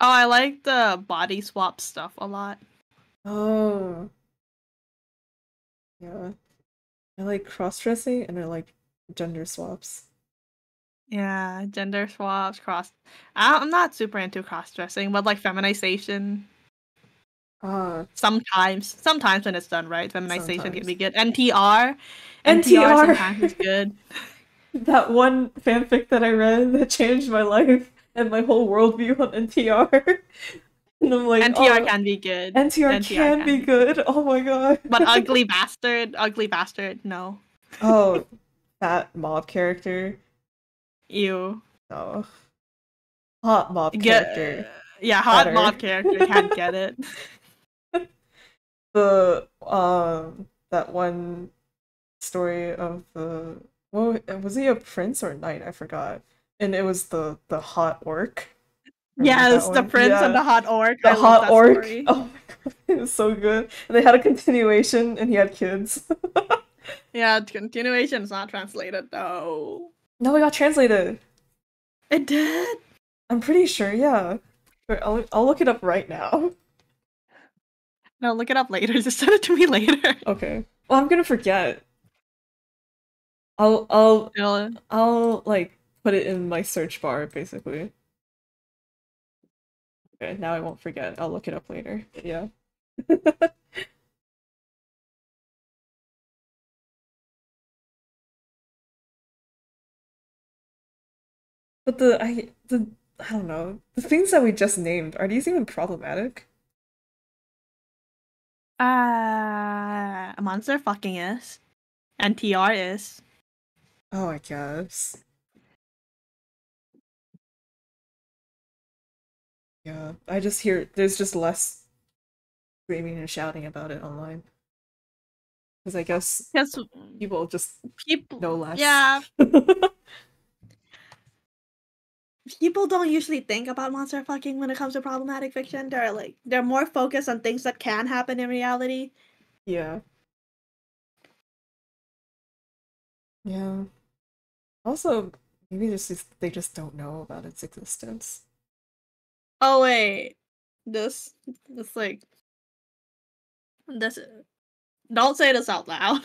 Oh, I like the body swap stuff a lot. Oh. Yeah. I like cross-dressing and I like gender swaps. Yeah, gender swaps, I'm not super into cross-dressing, but like feminization. Ah, Sometimes when it's done right, feminization can sometimes. be good. NTR NTR! sometimes is good. That one fanfic that I read that changed my life and my whole worldview on NTR. And I'm like, NTR oh, can be good. NTR can be good. Oh my god. But ugly bastard, no. Oh, that mob character. Ew. No. Hot mob character. Yeah, hot Better. mob character can't get it. The that one story of the was he a prince or a knight? I forgot. And it was the hot orc. Remember Yes, that the one? prince and Yeah. the hot orc. The I love hot that orc. story. Oh my god, it was so good. And they had a continuation and he had kids. Yeah, continuation is not translated though. No, it got translated. It did? I'm pretty sure, yeah. But I'll look it up right now. No, look it up later. Just send it to me later. Okay. Well, I'm gonna forget. I'll like put it in my search bar basically. Okay, now I won't forget. I'll look it up later. Yeah. But I don't know. The things that we just named, are these even problematic? A monster fucking is. NTR is. Oh, I guess. Yeah. I just hear there's just less screaming and shouting about it online. Because I guess Yes, people just people. know less. Yeah, people don't usually think about monster fucking when it comes to problematic fiction. They're more focused on things that can happen in reality. Yeah. Yeah. Also, maybe they just don't know about its existence. Oh wait, this like this. Don't say this out loud.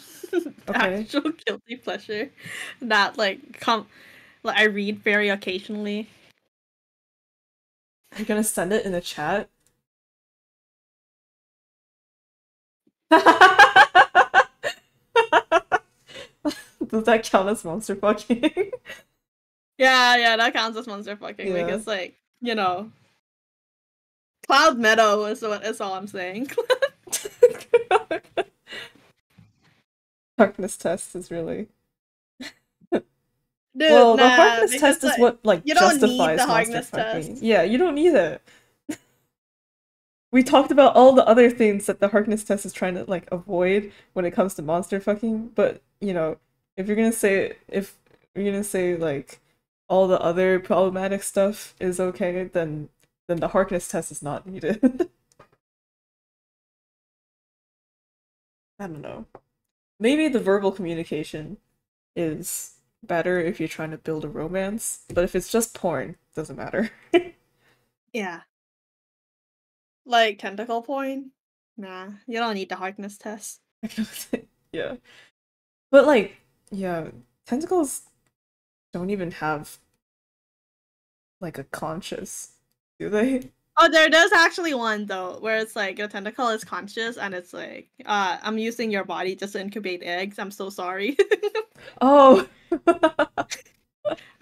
Okay. Actual guilty pleasure that like I read very occasionally. You're gonna send it in the chat? Does that count as monster fucking? Yeah, that counts as monster fucking Yeah. because, like, you know, Cloud Meadow is all I'm saying. Harkness test is really Dude, well, the nah, Harkness because test is like what like you don't need the justifies monster hardness fucking. test. Yeah, you don't need it. We talked about all the other things that the Harkness test is trying to like avoid when it comes to monster fucking, but you know, if you're gonna say like all the other problematic stuff is okay, then the Harkness test is not needed. I don't know. Maybe the verbal communication is better if you're trying to build a romance, but if it's just porn, doesn't matter. Yeah. Like tentacle porn? Nah, you don't need the hardness test. Yeah. But like, yeah, tentacles don't even have like a conscious, do they? Oh, there's actually one though, where it's like a tentacle is conscious and it's like, I'm using your body just to incubate eggs. I'm so sorry. Oh.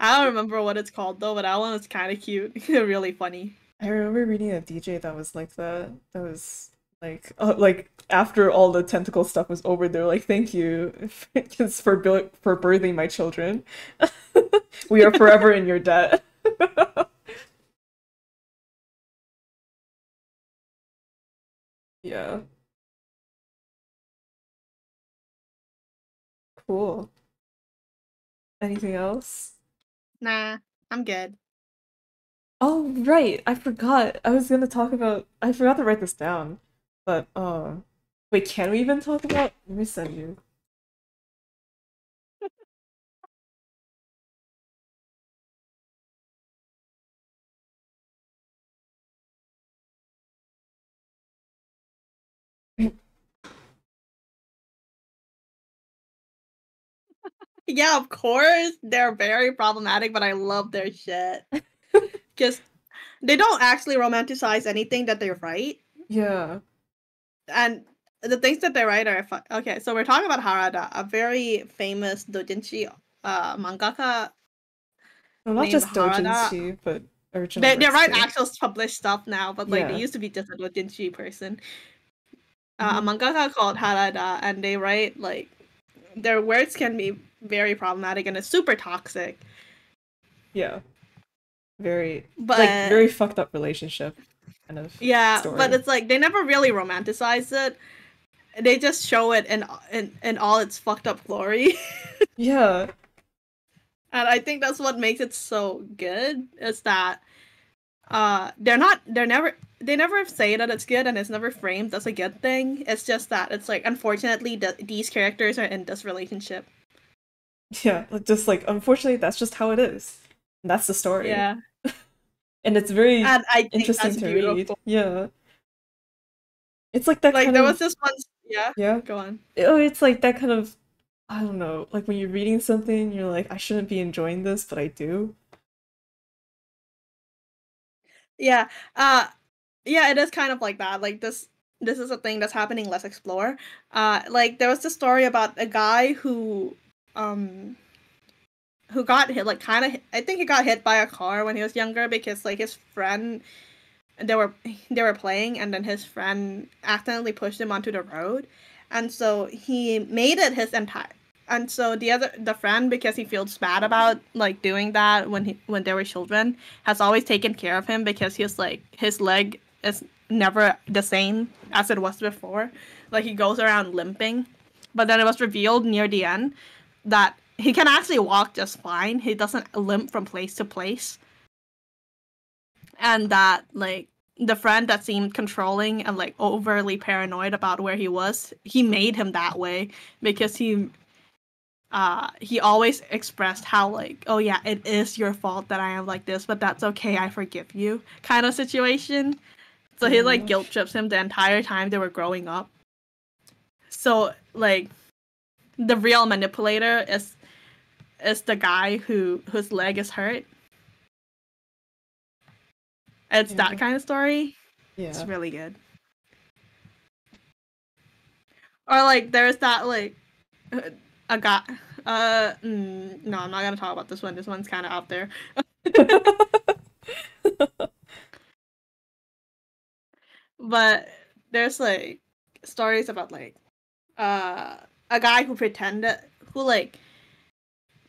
I don't remember what it's called though, but that one is kind of cute, really funny. I remember reading a DJ that was like that. That was like after all the tentacle stuff was over, they're like, "Thank you, it's for birthing my children. We are forever in your debt." Yeah, cool. Anything else? Nah, I'm good. Oh, right. I forgot. I forgot to write this down. But wait, can we even talk about? Let me send you. Yeah, of course, they're very problematic, but I love their shit. Because they don't actually romanticize anything that they write. Yeah. And the things that they write are okay. So we're talking about Harada, a very famous doujinshi mangaka No, not named just Harada. doujinshi, but original They works write too. actual published stuff now, but like they Yeah. used to be just a doujinshi person. A Hmm. mangaka called Harada, and they write like their words can be very problematic and it's super toxic. Yeah. Very like But very fucked up relationship kind of yeah, but story. it's like they never really romanticize it. They just show it in all its fucked up glory. Yeah. And I think that's what makes it so good is that they never say that it's good and it's never framed as a good thing. It's just that it's like unfortunately these characters are in this relationship. Yeah. Just like unfortunately that's just how it is. And that's the story. Yeah. And it's very And I think interesting that's to read. beautiful. Yeah. It's like that Like kind there was of this one, yeah, yeah. go on. Oh, it's like that kind of I don't know, like when you're reading something, you're like, I shouldn't be enjoying this, but I do. Yeah. Yeah, it is kind of like that. Like this is a thing that's happening, let's explore. Like there was this story about a guy um who got hit like kind of I think he got hit by a car when he was younger because like his friend they were they were playing and then his friend accidentally pushed him onto the road and so he made it his entire and so the friend because he feels bad about like doing that when they were children has always taken care of him because he's like his leg is never the same as it was before, like he goes around limping, but then it was revealed near the end that he can actually walk just fine, he doesn't limp from place to place, and that like the friend that seemed controlling and like overly paranoid about where he was, he made him that way because he always expressed how like, oh yeah, it is your fault that I am like this, but that's okay, I forgive you kind of situation. So he like Yeah. guilt trips him the entire time they were growing up. So like the real manipulator is the guy whose leg is hurt. It's that Yeah. kind of story. It's Yeah. really good. Or like there's that like a guy. No, I'm not gonna talk about this one. This one's kind of out there. But there's like stories about like uh a guy who like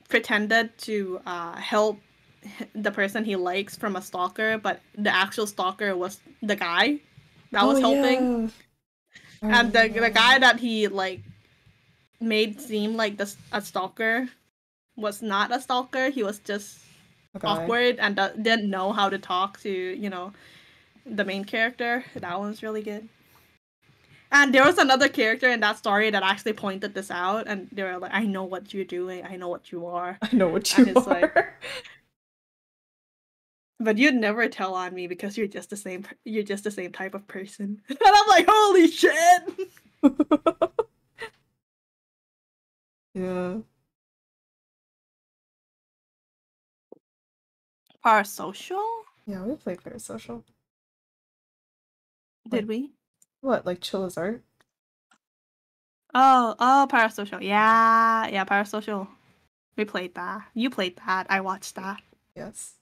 pretended to help the person he likes from a stalker, but the actual stalker was the guy that Oh was helping, yeah. I and the remember. guy that he like made seem like a stalker was not a stalker. He was just Okay. awkward and didn't know how to talk to the main character. That one's really good. And there was another character in that story that actually pointed this out, and they were like, "I know what you're doing. I know what you are," I know what and you it's like, are. "But you'd never tell on me because you're just the same. You're just the same type of person." And I'm like, "Holy shit!" Yeah. Parasocial? Yeah, we played Parasocial. Did Like we? what? Like Chill as Art? Oh, Parasocial. Yeah, yeah, Parasocial. We played that. You played that. I watched that. Yes.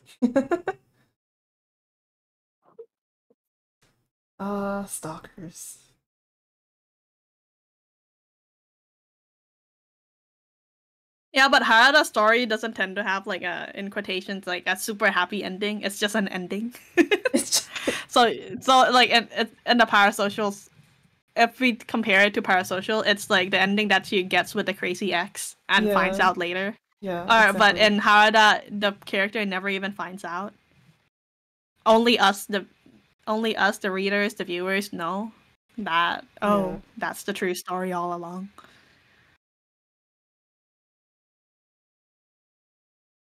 Stalkers. Yeah, but Harada's story doesn't tend to have like in quotations, like a super happy ending. It's just an ending. It's so like in the Parasocials, if we compare it to Parasocial, it's like the ending that she gets with the crazy ex and finds yeah, out later. yeah, But exactly. in Harada, the character never even finds out. Only us, the readers, the viewers, know that. Yeah. Oh, that's the true story all along.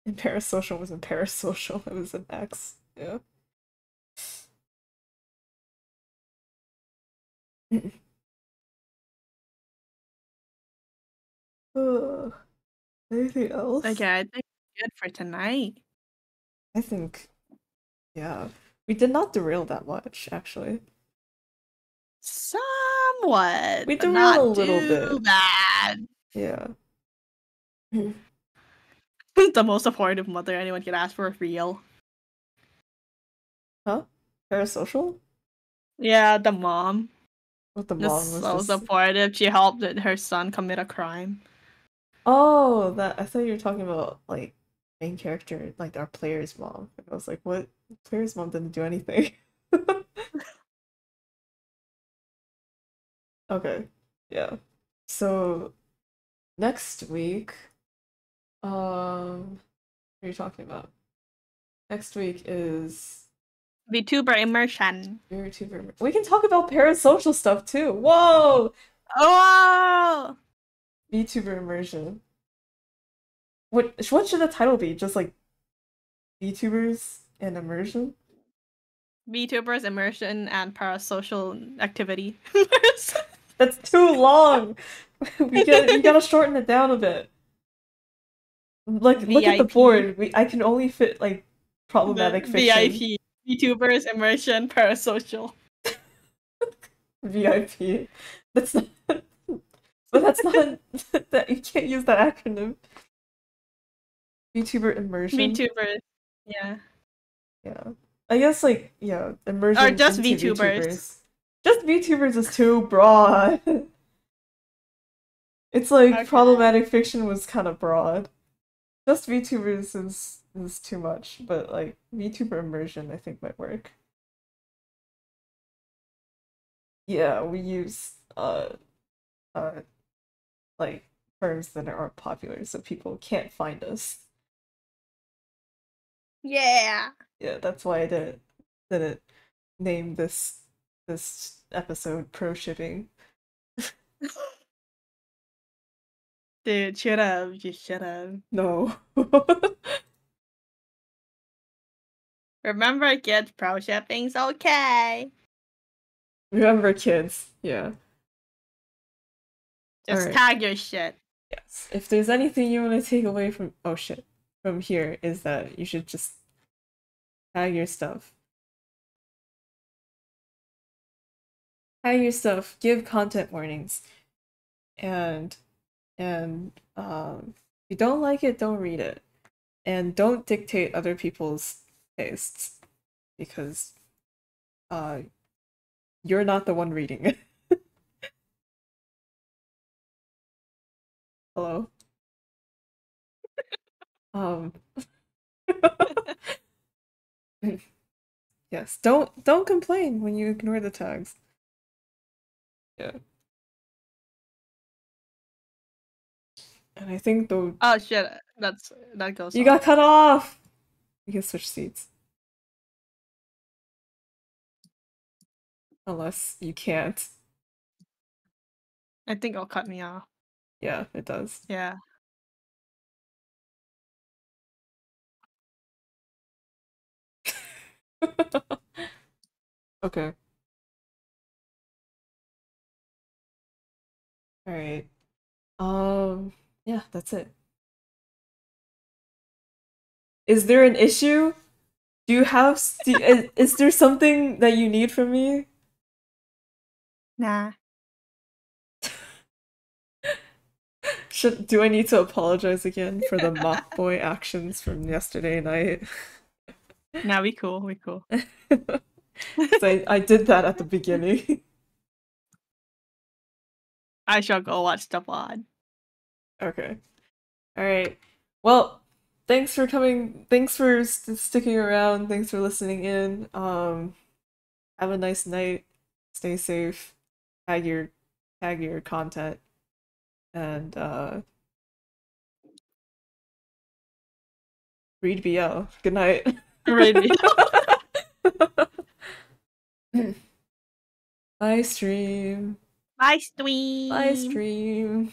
And Parasocial wasn't Parasocial, it was an X. Yeah. Ugh. Anything else? Okay, I think we're good for tonight. I think, yeah. We did not derail that much, actually. Somewhat, We but derailed a not little too bit. bad. Yeah. The most supportive mother anyone could ask for real. Huh? Parasocial? Yeah, the mom What the is mom was so just. supportive. She helped her son commit a crime. Oh, that I thought you were talking about like main character, like our player's mom. And I was like, what? Player's mom didn't do anything. Okay. Yeah. So next week, what are you talking about? Next week is VTuber immersion. YouTuber. We can talk about parasocial stuff too. Whoa! Oh! VTuber immersion. What should the title be? Just like VTubers and immersion? VTubers immersion and parasocial activity. That's too long. We gotta shorten it down a bit. Like look at the VIP. board. I can only fit like The problematic fiction. VIP. VTubers immersion parasocial. VIP. That's not but that's not that you can't use that acronym. VTuber immersion. VTubers. Yeah. Yeah. I guess like yeah, Or immersion just into VTubers. VTubers. Just VTubers is too broad. It's like Okay. problematic fiction was kind of broad. Just VTubers is too much, but like VTuber immersion I think might work. Yeah, we use uh like terms that aren't popular so people can't find us. Yeah. Yeah, that's why I didn't name this episode pro shipping. Dude, should have. You should have. No. Remember, kids, pro shipping's okay. Remember kids. Yeah. All Just right. tag your shit. Yes. If there's anything you want to take away from oh shit from here is that you should just tag your stuff. Tag your stuff, give content warnings, and if you don't like it, don't read it. And don't dictate other people's tastes because uh you're not the one reading it. Hello? Um yes, don't complain when you ignore the tags. Yeah. And I think the Oh shit, that goes you got off. cut off. You can switch seats. Unless you can't. I think it'll cut me off. Yeah, it does. Yeah. Okay. All right. Yeah, that's it. Is there an issue? Do you have is there something that you need from me? Nah. Do I need to apologize again for the mock boy actions from yesterday night? Nah, we cool. We cool. So I did that at the beginning. I shall go watch the pod. Okay. All right. Well, thanks for coming. Thanks for sticking around. Thanks for listening in. Have a nice night. Stay safe. Tag your tag your content and read BL. Good night. Really. Bye stream. Bye, Bye stream. stream.